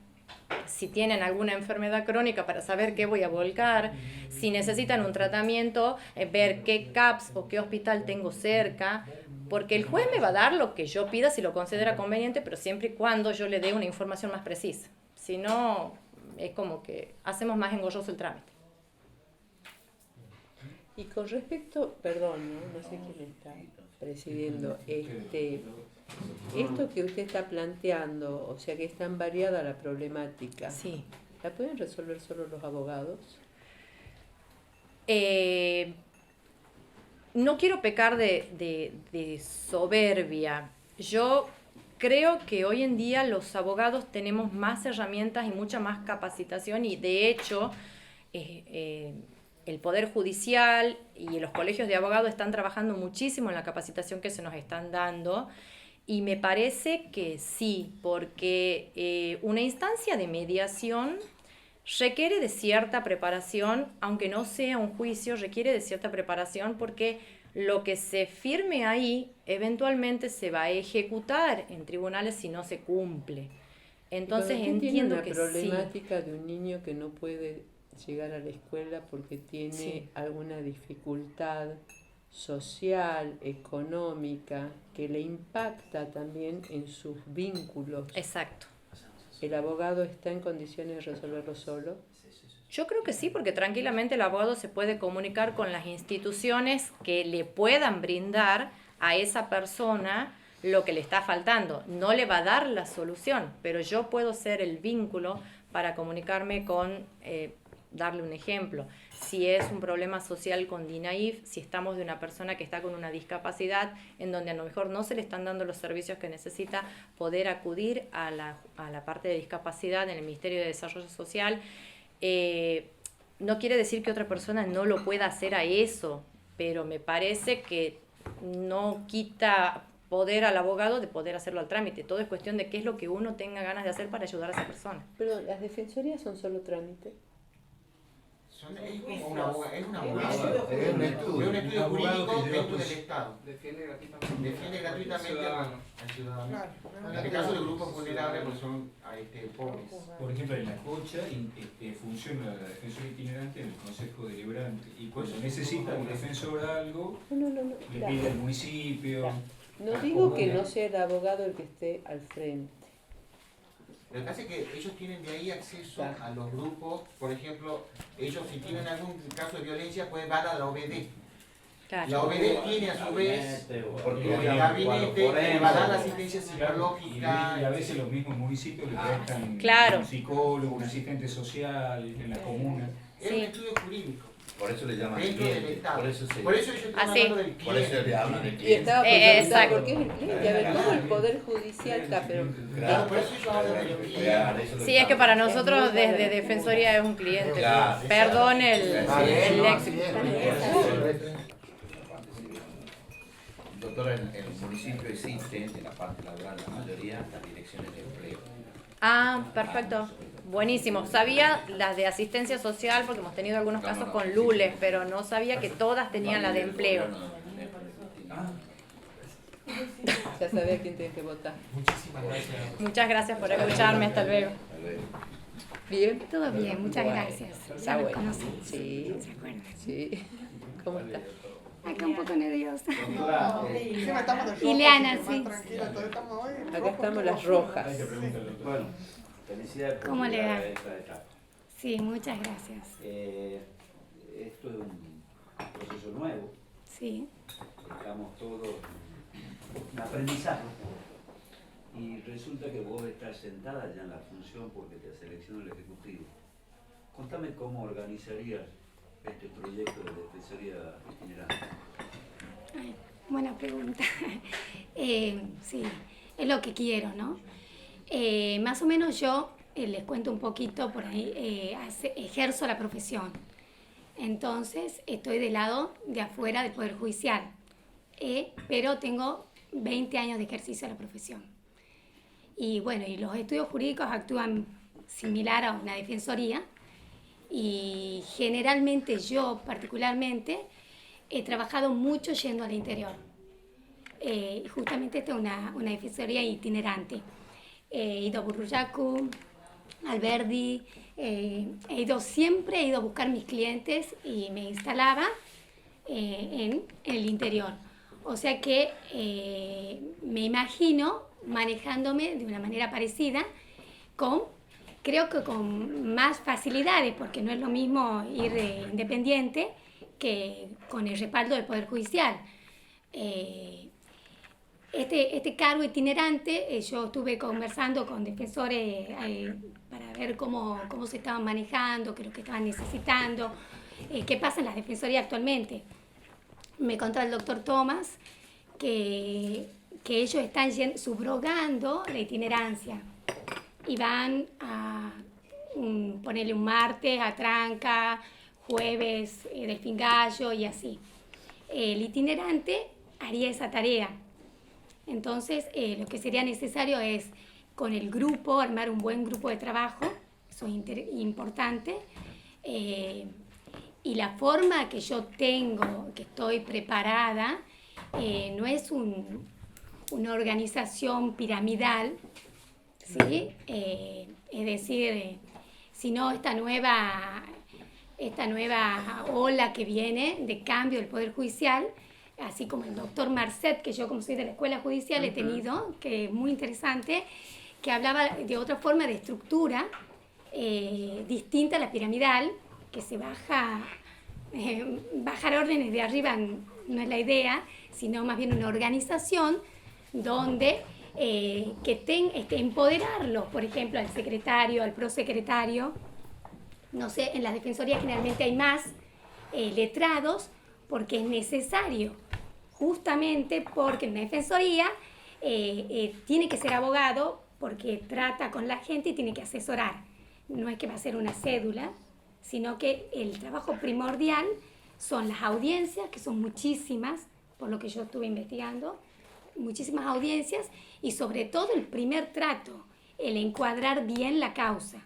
si tienen alguna enfermedad crónica para saber qué voy a volcar, si necesitan un tratamiento, ver qué CAPS o qué hospital tengo cerca, porque el juez me va a dar lo que yo pida si lo considera conveniente, pero siempre y cuando yo le dé una información más precisa. Si no, es como que hacemos más engorroso el trámite. Y con respecto, perdón, no sé quién está presidiendo, esto que usted está planteando, o sea que es tan variada la problemática, sí. ¿La pueden resolver solo los abogados? No quiero pecar de soberbia. Yo creo que hoy en día los abogados tenemos más herramientas y mucha más capacitación y de hecho el Poder Judicial y los colegios de abogados están trabajando muchísimo en la capacitación que se nos están dando y me parece que sí, porque una instancia de mediación requiere de cierta preparación, aunque no sea un juicio, requiere de cierta preparación porque lo que se firme ahí eventualmente se va a ejecutar en tribunales si no se cumple. Entonces entiendo que sí. Tiene una problemática de un niño que no puede llegar a la escuela porque tiene alguna dificultad social, económica, que le impacta también en sus vínculos. Exacto. ¿El abogado está en condiciones de resolverlo solo? Yo creo que sí, porque tranquilamente el abogado se puede comunicar con las instituciones que le puedan brindar a esa persona lo que le está faltando. No le va a dar la solución, pero yo puedo ser el vínculo para comunicarme con, darle un ejemplo, si es un problema social con DINAIF, si estamos de una persona que está con una discapacidad en donde a lo mejor no se le están dando los servicios que necesita, poder acudir a la parte de discapacidad en el Ministerio de Desarrollo Social. No quiere decir que otra persona no lo pueda hacer a eso, pero me parece que no quita poder al abogado de poder hacerlo al trámite. Todo es cuestión de qué es lo que uno tenga ganas de hacer para ayudar a esa persona. Pero las defensorías son solo trámite. Es como un abogado, es un estudio jurídico dentro del Estado. Defiende gratuitamente al ciudadano. En el caso de grupos vulnerables, pues son pobres. Por ejemplo, en la Concha funciona la defensoría itinerante en el Consejo Deliberante. Y cuando necesita un defensor algo, le pide al municipio. No digo que no sea el abogado el que esté al frente. Lo que pasa es que ellos tienen de ahí acceso a los grupos, por ejemplo, ellos si tienen algún caso de violencia pueden ir a la OBD. Claro. La OBD tiene a su vez el gabinete que va a dar la asistencia psicológica. Y a veces los mismos municipios le prestan un psicólogo, un asistente social en la comuna. Es un estudio jurídico. Por eso le llaman dentro cliente. Del Estado. Por eso ellos están hablando del cliente. Por eso le hablan del cliente. Y estaba pensando, ¿por qué es el cliente? A ver, todo el Poder Judicial está, pero... Claro, por eso ellos hablan del cliente. Sí, es que para nosotros desde Defensoría es un cliente. Claro. Perdón el léxico. Doctora, en el municipio existen, en la parte laboral, la mayoría, las direcciones de empleo. Ah, perfecto. Buenísimo. Sabía las de asistencia social porque hemos tenido algunos casos con Lules, pero no sabía que todas tenían la de empleo. Ya sabés a quién tenés que votar. Muchísimas gracias. Muchas gracias por escucharme. Hasta luego. ¿Bien? Todo bien, muchas gracias. Ya lo conocí. Sí. ¿Se acuerdan? Sí. ¿Cómo está? Acá un poco nerviosa. Encima estamos de rojo, Ileana, así que sí. más tranquila, todavía estamos hoy. Acá estamos las rojas. Bueno, felicidades por ¿Cómo le llegar va? a esta etapa. Sí, muchas gracias. Esto es un proceso nuevo. Sí. Estamos todos en aprendizaje. Y resulta que vos estás sentada ya en la función porque te seleccionó el Ejecutivo. Contame cómo organizarías este proyecto de defensoría itinerante. Ay, buena pregunta. Sí, es lo que quiero, ¿no? Más o menos yo les cuento un poquito por ahí, ejerzo la profesión. Entonces, estoy del lado de afuera del Poder Judicial, pero tengo 20 años de ejercicio de la profesión. Y bueno, y los estudios jurídicos actúan similar a una defensoría y generalmente yo particularmente he trabajado mucho yendo al interior. Justamente esta es una defensoría itinerante. He ido a Burruyacu, Alberdi, siempre he ido a buscar mis clientes y me instalaba en el interior. O sea que me imagino manejándome de una manera parecida, creo que con más facilidades, porque no es lo mismo ir independiente que con el respaldo del Poder Judicial. Este cargo itinerante, yo estuve conversando con defensores para ver cómo se estaban manejando, qué es lo que estaban necesitando, qué pasa en las defensorías actualmente. Me contó el doctor Tomás que ellos están subrogando la itinerancia y van a ponerle un martes a Tranca, jueves Delfín Gallo y así. El itinerante haría esa tarea. Entonces, lo que sería necesario es con el grupo, armar un buen grupo de trabajo, eso es importante, y la forma que yo tengo, que estoy preparada, no es una organización piramidal, ¿sí? Es decir, sino esta nueva ola que viene de cambio del Poder Judicial, así como el doctor Marcet, que yo como soy de la Escuela Judicial he tenido, que es muy interesante, que hablaba de otra forma de estructura distinta a la piramidal, que se bajar órdenes de arriba no es la idea, sino más bien una organización donde empoderarlos, por ejemplo, al secretario, al prosecretario. No sé, en las defensorías generalmente hay más letrados porque es necesario, justamente porque en una defensoría tiene que ser abogado porque trata con la gente y tiene que asesorar. No es que va a ser una cédula, sino que el trabajo primordial son las audiencias, que son muchísimas, por lo que yo estuve investigando, muchísimas audiencias, y sobre todo el primer trato, el encuadrar bien la causa.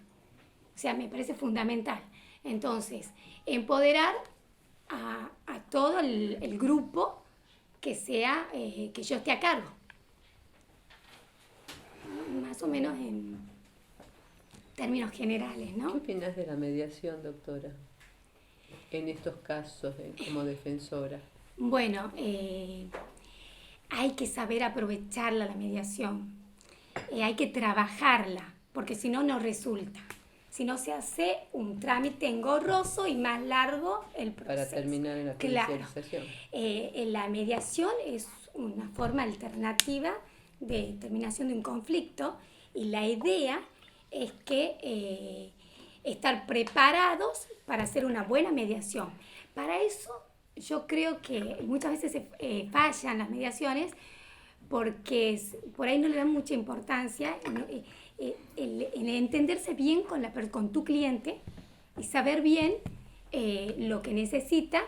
O sea, me parece fundamental. Entonces, empoderar a todo el grupo que yo esté a cargo. Más o menos en términos generales, ¿no? ¿Qué opinas de la mediación, doctora, en estos casos como defensora? Bueno, hay que saber aprovecharla, la mediación. Hay que trabajarla, porque si no, no resulta. Si no, se hace un trámite engorroso y más largo el proceso. Para terminar en la judicialización. Claro. La mediación es una forma alternativa de terminación de un conflicto y la idea es que estar preparados para hacer una buena mediación. Para eso yo creo que muchas veces fallan las mediaciones porque por ahí no le dan mucha importancia. El entenderse bien con tu cliente y saber bien lo que necesita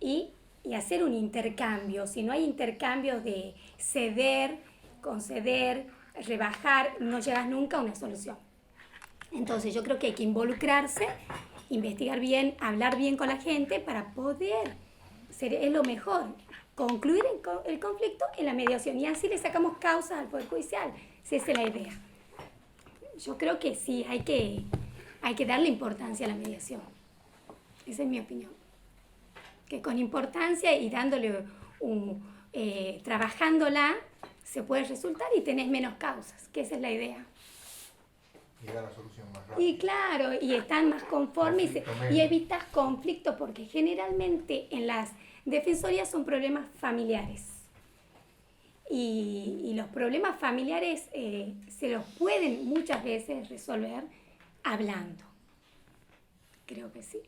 y hacer un intercambio. Si no hay intercambios de ceder, conceder, rebajar, no llegas nunca a una solución. Entonces yo creo que hay que involucrarse, investigar bien, hablar bien con la gente para poder es lo mejor. concluir el conflicto en la mediación y así le sacamos causas al Poder Judicial, si esa es la idea. Yo creo que sí, hay que darle importancia a la mediación. Esa es mi opinión. Que con importancia y dándole trabajándola se puede resultar y tenés menos causas, que esa es la idea. Llegar a la solución más rápido. Y claro, y están más conformes y evitas conflictos porque generalmente en las defensorías son problemas familiares. Y los problemas familiares se los pueden muchas veces resolver hablando. Creo que sí.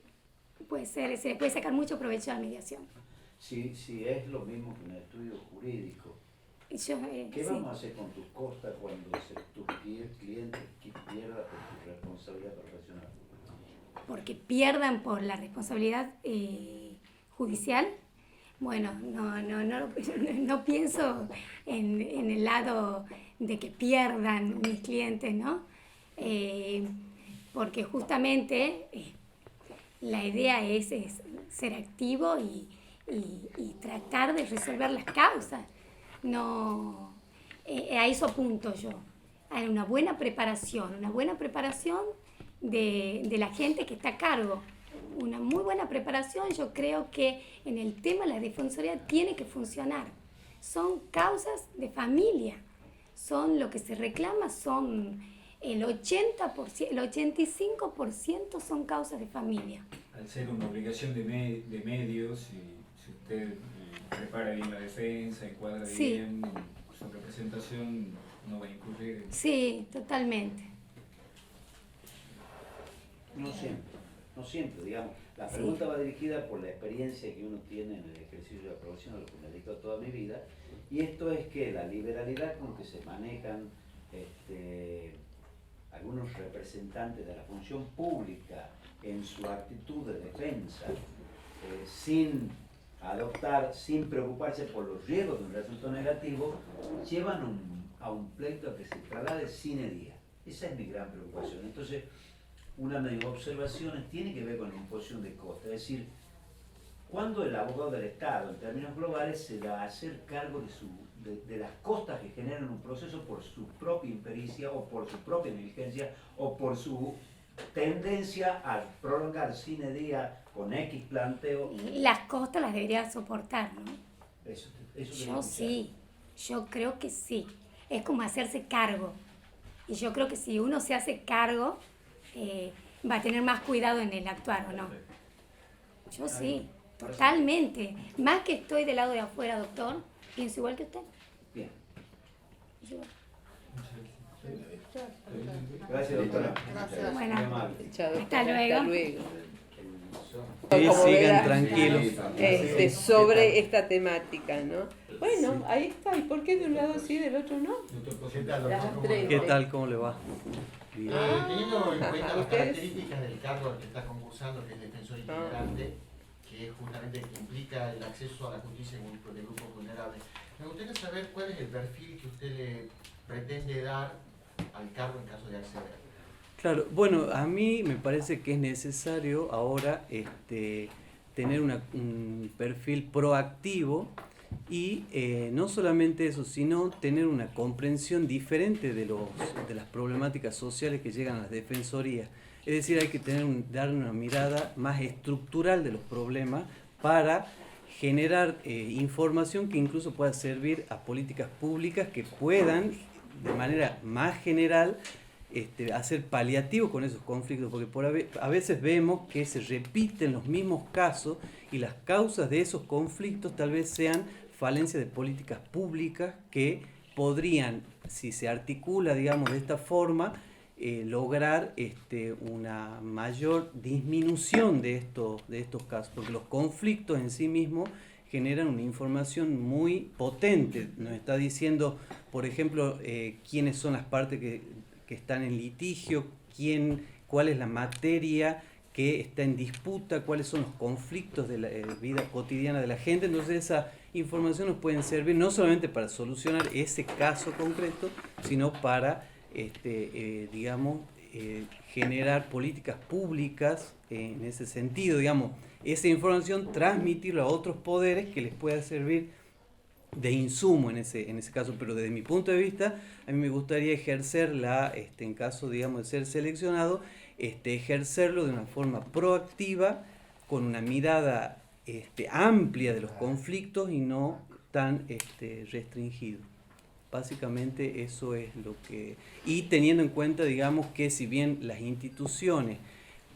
Puede ser, se le puede sacar mucho provecho a la mediación. Si es lo mismo que un estudio jurídico, ¿qué vamos a hacer con tus costas cuando tu cliente pierda por tu responsabilidad profesional? Porque pierdan por la responsabilidad judicial. Bueno, no pienso en el lado de que pierdan mis clientes, ¿no? Porque justamente la idea es ser activo y tratar de resolver las causas. No, a eso apunto yo. Hay una buena preparación de la gente que está a cargo. Una muy buena preparación, yo creo que en el tema de la defensoría tiene que funcionar. Son causas de familia, son lo que se reclama, son el 80%, el 85% son causas de familia. Al ser una obligación de medios, si usted prepara bien la defensa, encuadra bien su representación, no va a incurrir en... Sí, totalmente. No siempre, digamos. La pregunta va dirigida por la experiencia que uno tiene en el ejercicio de la profesión, a lo que me dedico toda mi vida, y esto es que la liberalidad con que se manejan algunos representantes de la función pública en su actitud de defensa, sin preocuparse por los riesgos de un resultado negativo, llevan a un pleito que se traslade sine die. Esa es mi gran preocupación. Entonces, una de mis observaciones tiene que ver con la imposición de costes, es decir, cuando el abogado del Estado, en términos globales, se va a hacer cargo de las costas que generan un proceso por su propia impericia o por su propia negligencia o por su tendencia a prolongar sine die con X planteo. Y las costas las debería soportar, ¿no? Eso yo sí, yo creo que sí. Es como hacerse cargo. Y yo creo que si uno se hace cargo, va a tener más cuidado en el actuar, ¿o no? Yo sí, totalmente. Más que estoy del lado de afuera, doctor, pienso igual que usted. Bien. Gracias, doctora. Gracias. Bueno, hasta luego. Sigan tranquilos. Sobre esta temática, ¿no? Bueno, ahí está. ¿Y por qué de un lado sí, del otro no? ¿Qué tal? ¿Cómo le va? Teniendo en cuenta las características del cargo al que está concursando, que es defensor itinerante, que es justamente el que implica el acceso a la justicia de grupos vulnerables, me gustaría saber cuál es el perfil que usted le pretende dar al cargo en caso de acceder. Claro, bueno, a mí me parece que es necesario ahora tener un perfil proactivo y no solamente eso, sino tener una comprensión diferente de las problemáticas sociales que llegan a las defensorías. Es decir, hay que dar una mirada más estructural de los problemas para generar información que incluso pueda servir a políticas públicas que puedan, de manera más general, hacer paliativo con esos conflictos, porque a veces vemos que se repiten los mismos casos y las causas de esos conflictos tal vez sean falencias de políticas públicas que podrían, si se articula, digamos, de esta forma, lograr una mayor disminución de estos casos, porque los conflictos en sí mismos generan una información muy potente. Nos está diciendo, por ejemplo, quiénes son las partes que están en litigio, cuál es la materia que está en disputa, cuáles son los conflictos de la vida cotidiana de la gente. Entonces esa información nos puede servir no solamente para solucionar ese caso concreto, sino para, digamos, generar políticas públicas en ese sentido, digamos, esa información transmitirla a otros poderes que les pueda servir de insumo en ese caso, pero desde mi punto de vista, a mí me gustaría ejercerla, en caso, digamos, de ser seleccionado, ejercerlo de una forma proactiva, con una mirada amplia de los conflictos y no tan restringido. Básicamente eso es lo que... Y teniendo en cuenta, digamos, que si bien las instituciones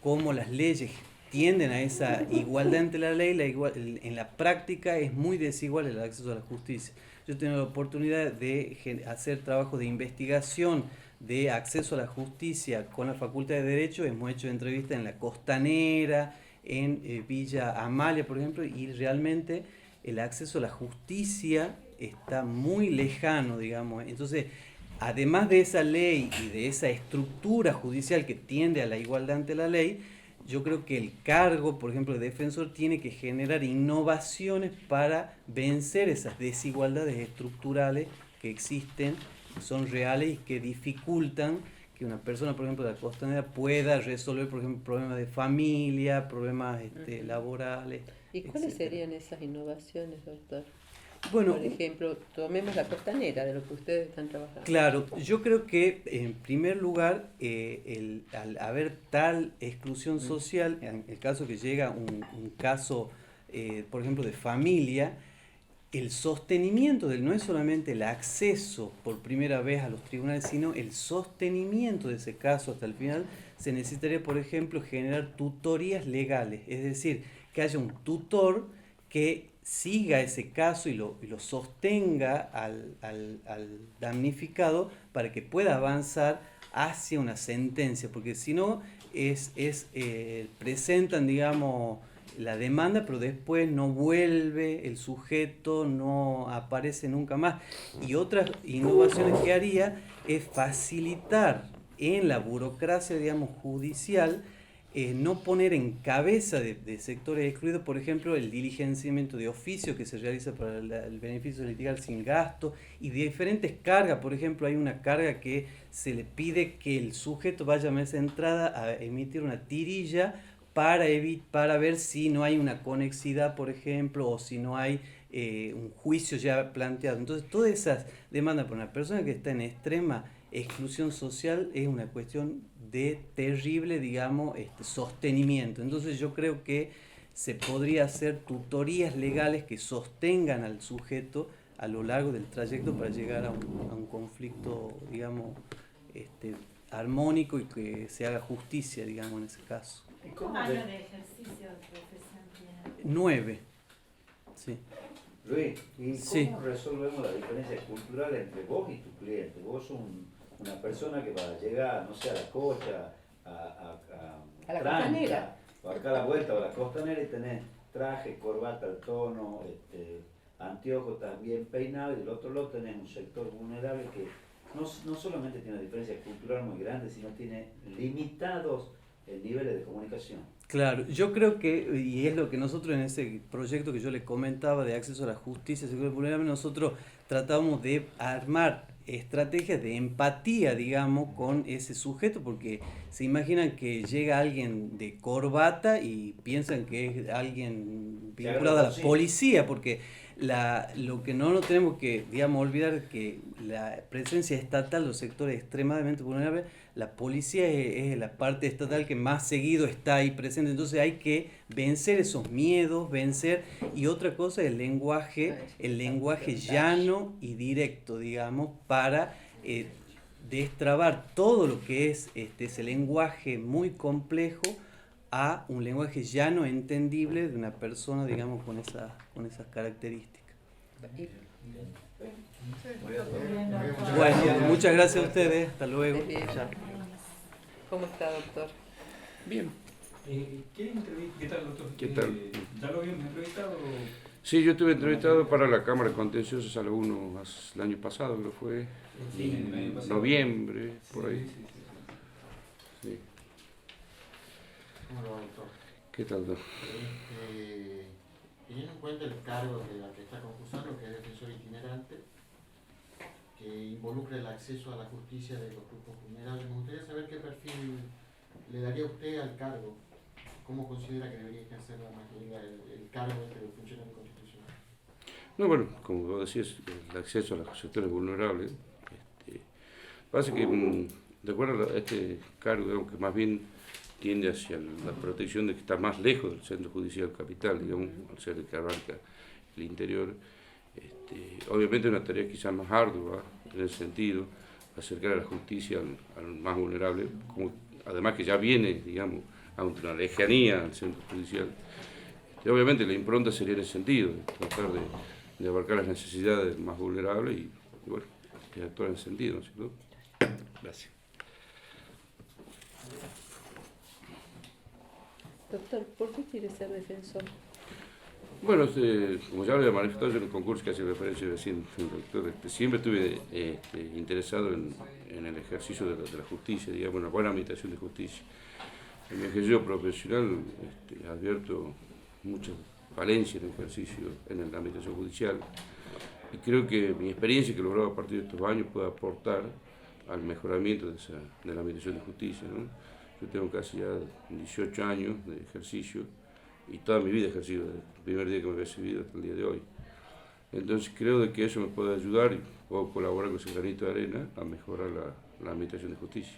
como las leyes tienden a esa igualdad ante la ley, en la práctica es muy desigual el acceso a la justicia. Yo he tenido la oportunidad de hacer trabajos de investigación de acceso a la justicia con la Facultad de Derecho. Hemos hecho entrevistas en La Costanera, en Villa Amalia, por ejemplo, y realmente el acceso a la justicia está muy lejano, digamos. Entonces, además de esa ley y de esa estructura judicial que tiende a la igualdad ante la ley, yo creo que el cargo, por ejemplo, de defensor tiene que generar innovaciones para vencer esas desigualdades estructurales que existen, que son reales y que dificultan que una persona, por ejemplo, de La Costanera pueda resolver, por ejemplo, problemas de familia, problemas laborales. ¿Y cuáles serían esas innovaciones, doctor? Bueno, por ejemplo, tomemos La Costanera, de lo que ustedes están trabajando. Claro, yo creo que en primer lugar, al haber tal exclusión social, en el caso que llega un caso, por ejemplo, de familia, el sostenimiento no es solamente el acceso por primera vez a los tribunales, sino el sostenimiento de ese caso hasta el final. Se necesitaría, por ejemplo, generar tutorías legales, es decir, que haya un tutor que siga ese caso y lo sostenga al damnificado para que pueda avanzar hacia una sentencia, porque si no presentan, digamos, la demanda, pero después no vuelve el sujeto, no aparece nunca más. Y otras innovaciones que haría es facilitar en la burocracia, digamos, judicial, no poner en cabeza de sectores excluidos, por ejemplo, el diligenciamiento de oficio que se realiza para el beneficio de litigar sin gasto, y de diferentes cargas. Por ejemplo, hay una carga que se le pide que el sujeto vaya a mesa de entrada a emitir una tirilla para ver si no hay una conexidad, por ejemplo, o si no hay un juicio ya planteado. Entonces, todas esas demandas por una persona que está en extrema exclusión social es una cuestión de terrible, digamos, sostenimiento. Entonces yo creo que se podría hacer tutorías legales que sostengan al sujeto a lo largo del trayecto para llegar a un conflicto, digamos, armónico y que se haga justicia, digamos, en ese caso. ¿Cuántos años de ejercicio de profesión tiene? 9. Sí. Luis, ¿y cómo resolvemos la diferencia cultural entre vos y tu cliente? Vos sos una persona que va a llegar, no sé, a La Cocha, a la Tranca, Costanera, o acá a la vuelta, o a La Costanera, y tenés traje, corbata al tono, anteojos también peinados, y del otro lado tenés un sector vulnerable que no solamente tiene una diferencia cultural muy grande, sino tiene limitados niveles de comunicación. Claro, yo creo que, y es lo que nosotros en ese proyecto que yo le comentaba de acceso a la justicia, nosotros tratamos de armar estrategias de empatía, digamos, con ese sujeto, porque se imaginan que llega alguien de corbata y piensan que es alguien vinculado a la policía, porque lo que no nos tenemos que, digamos, olvidar es que la presencia estatal de los sectores extremadamente vulnerables, la policía es la parte estatal que más seguido está ahí presente. Entonces hay que vencer esos miedos, y otra cosa es el lenguaje llano y directo, digamos, para destrabar todo lo que es ese lenguaje muy complejo a un lenguaje llano, entendible de una persona, digamos, con esas características. Bueno, muchas gracias a ustedes, hasta luego. ¿Cómo está, doctor? Bien. ¿Qué tal, doctor? ¿Qué tal? ¿Ya lo habían entrevistado? Sí, yo estuve entrevistado para la Cámara de Contenciosos a lo uno el año pasado, creo que fue en noviembre, por ahí. Sí. Bueno, doctor. ¿Qué tal, doctor? Teniendo en cuenta el cargo de la que está concursando, que es defensor itinerante, que involucre el acceso a la justicia de los grupos vulnerables. Me gustaría saber qué perfil le daría usted al cargo. ¿Cómo considera que debería ejercer la mayoría el cargo de funcionario constitucional? No, bueno, como vos decís, el acceso a los sectores vulnerables. Pasa que, de acuerdo a este cargo, digamos, que más bien tiende hacia la protección de que está más lejos del centro judicial capital, digamos, al ser el que abarca el interior, obviamente es una tarea quizás más ardua en ese sentido, acercar a la justicia al más vulnerable, como, además que ya viene, digamos, a una lejanía al centro judicial. Obviamente la impronta sería en ese sentido, tratar de abarcar las necesidades más vulnerables y bueno, actuar en ese sentido, ¿no es cierto? Gracias. Doctor, ¿por qué quiere ser defensor? Bueno, como ya lo había manifestado yo en el concurso que hace referencia recién, doctor, siempre estuve interesado en el ejercicio de la justicia, digamos, una buena administración de justicia. En mi ejercicio profesional advierto muchas falencias en el ejercicio, en la administración judicial, y creo que mi experiencia que he logrado a partir de estos años puede aportar al mejoramiento de la administración de justicia, ¿no? Yo tengo casi ya 18 años de ejercicio y toda mi vida he ejercido, desde el primer día que me he recibido hasta el día de hoy. Entonces creo de que eso me puede ayudar y puedo colaborar con ese granito de arena a mejorar la administración de justicia.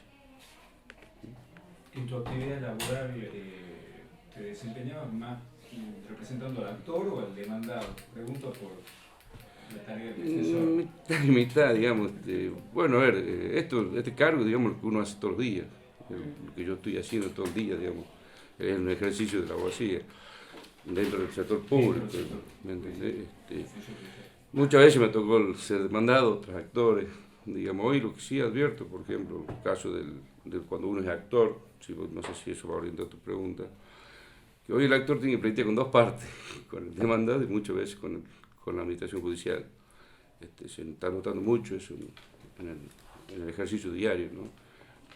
En tu actividad laboral, ¿te desempeñabas más representando al actor o al demandado? Pregunto por la tarea del defensor. Mitad y mitad, digamos. Bueno, a ver, este cargo, digamos, lo que uno hace todos los días, lo que yo estoy haciendo todo el día, digamos, es un ejercicio de la abogacía dentro del sector público, ¿me entendés? Muchas veces me tocó ser demandado, otros actores, digamos, hoy lo que sí advierto, por ejemplo, el caso de cuando uno es actor, no sé si eso va a orientar tu pregunta, que hoy el actor tiene que pleitear con dos partes, con el demandado y muchas veces con la administración judicial. Se está notando mucho eso en el ejercicio diario, ¿no?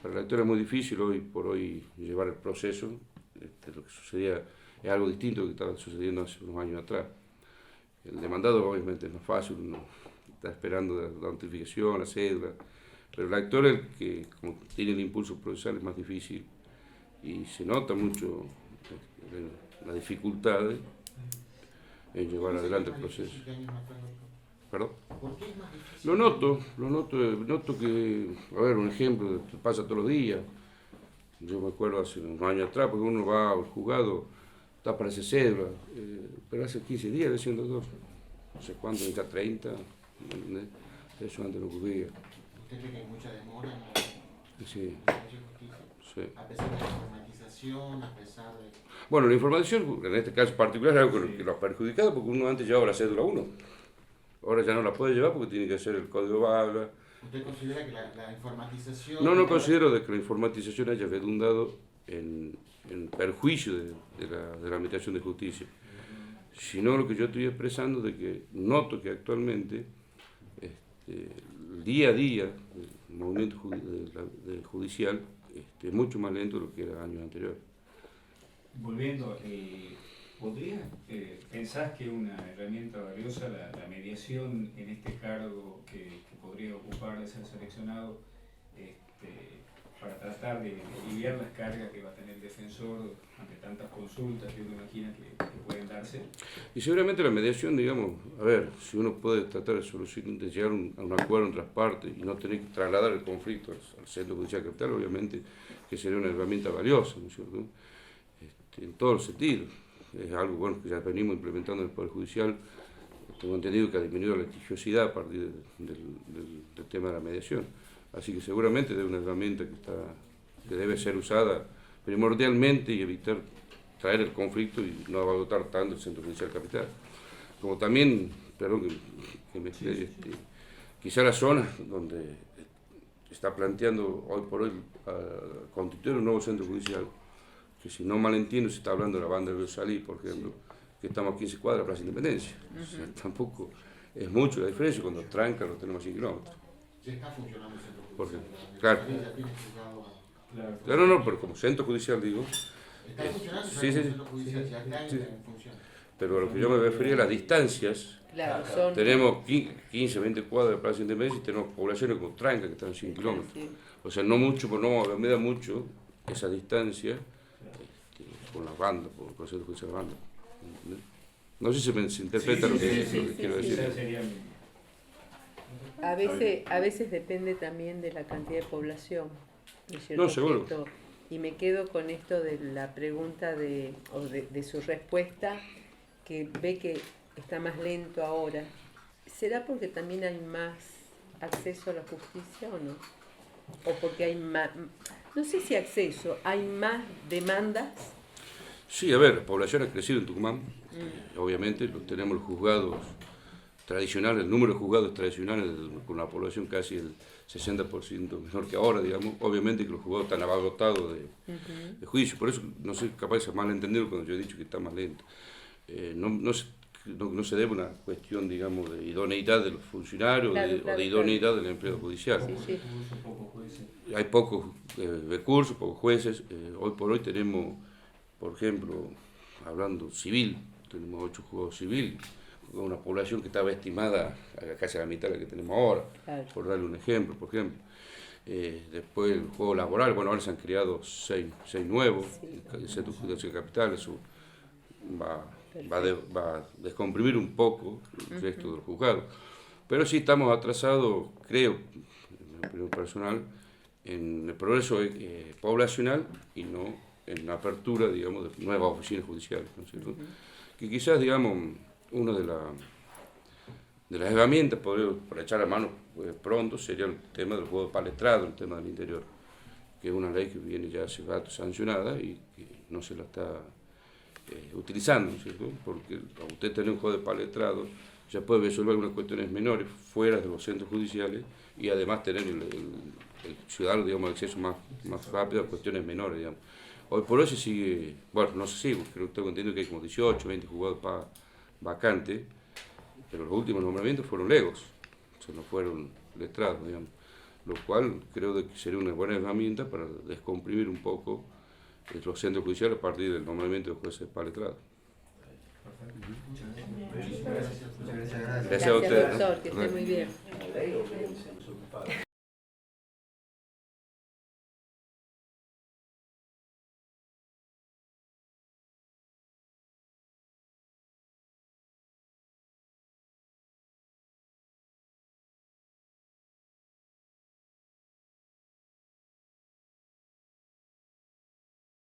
Para el actor es muy difícil hoy por hoy llevar el proceso, lo que sucedía es algo distinto a lo que estaba sucediendo hace unos años atrás. El demandado obviamente es más fácil, uno está esperando la notificación, la cédula, pero el actor, el que como tiene el impulso procesal, es más difícil y se nota mucho la dificultad en llevar adelante el proceso. ¿Perdón? Lo noto que, a ver, un ejemplo, pasa todos los días. Yo me acuerdo hace unos años atrás, porque uno va al juzgado, está para esa cédula, pero hace 15 días diciendo dos, no sé cuánto, ya 30, eso antes no ocurría. ¿Usted cree que hay mucha demora en sí. Sí. A pesar de la informatización, a pesar de... Bueno, la información, en este caso particular, es algo que lo ha perjudicado, porque uno antes llevaba la cédula 1. Ahora ya no la puede llevar porque tiene que hacer el código BABLA. ¿Usted considera que la informatización... No considero de que la informatización haya redundado en perjuicio de la administración de justicia, sino lo que yo estoy expresando de que noto que actualmente día a día el movimiento judicial es mucho más lento de lo que era años anteriores. Volviendo, ¿pensás que una herramienta valiosa, la mediación en este cargo que podría ocupar de ser seleccionado para tratar de aliviar las cargas que va a tener el defensor ante tantas consultas que uno imagina que pueden darse? Y seguramente la mediación, digamos, a ver, si uno puede tratar de llegar a un acuerdo entre las partes y no tener que trasladar el conflicto al centro judicial capital, obviamente que sería una herramienta valiosa, ¿no es cierto? En todos los sentidos. Es algo bueno que ya venimos implementando en el Poder Judicial. Tengo entendido que ha disminuido la litigiosidad a partir del tema de la mediación. Así que seguramente es una herramienta que debe ser usada primordialmente y evitar traer el conflicto y no agotar tanto el Centro Judicial Capital. Como también, perdón que me explique, quizá la zona donde está planteando hoy por hoy constituir un nuevo centro judicial, que si no mal entiendo se está hablando de la banda de Rosalí, por ejemplo, que estamos a 15 cuadras de Plaza Independencia. O sea, tampoco es mucho la diferencia cuando tranca lo tenemos a 100 kilómetros. Ya está funcionando el centro Porque, judicial. claro. Claro. No, pero como centro judicial digo. Está funcionando sí. el centro judicial, ya está en función. Pero a lo que yo me refería, las distancias Claro, son... Tenemos 15, 20 cuadras de Plaza Independencia y tenemos poblaciones como Tranca que están a 100 kilómetros. Sí. O sea, no mucho, pero no me da mucho esa distancia con las bandas, por el proceso de esa banda. No sé si se interpreta lo que quiero decir. A veces depende también de la cantidad de población. No, seguro. Y me quedo con esto de la pregunta de su respuesta, que ve que está más lento ahora. ¿Será porque también hay más acceso a la justicia o no? ¿O porque hay más, no sé si acceso, hay más demandas? Sí, a ver, la población ha crecido en Tucumán. Obviamente tenemos los juzgados tradicionales, el número de juzgados tradicionales con la población casi el 60% menor que ahora, digamos. Obviamente que los juzgados están abarrotados de juicio, por eso no sé, capaz de ser malentendido cuando yo he dicho que está más lento. No se debe a una cuestión, digamos, de idoneidad de los funcionarios o de idoneidad del empleado judicial. Sí. Hay pocos recursos, pocos jueces. Hoy por hoy tenemos, por ejemplo, hablando civil, tenemos 8 juzgados civiles, con una población que estaba estimada a casi la mitad de la que tenemos ahora, por darle un ejemplo, por ejemplo. Después el juego laboral, bueno, ahora se han creado 6 nuevos, el Centro Judicial Capital, eso va a descomprimir un poco el resto del juzgado. Pero sí estamos atrasados, creo, en mi opinión personal, en el progreso poblacional y no en la apertura, digamos, de nuevas oficinas judiciales, ¿no es cierto? Que quizás, digamos, una de las herramientas para echar a mano pronto sería el tema del juego de palestrado, el tema del interior, que es una ley que viene ya hace rato sancionada y que no se la está utilizando, ¿no es cierto? Porque a usted tener un juego de palestrado ya puede resolver algunas cuestiones menores fuera de los centros judiciales y además tener el ciudadano, digamos, acceso más rápido a cuestiones menores, digamos. Hoy por hoy se sigue, bueno, no se sigue, creo que tengo entendido que hay como 18, 20 juzgados vacantes, pero los últimos nombramientos fueron legos, o sea, no fueron letrados, digamos, lo cual creo que sería una buena herramienta para descomprimir un poco los centros judiciales a partir del nombramiento de jueces para letrados. Gracias a ustedes. Gracias, doctor, que esté muy bien.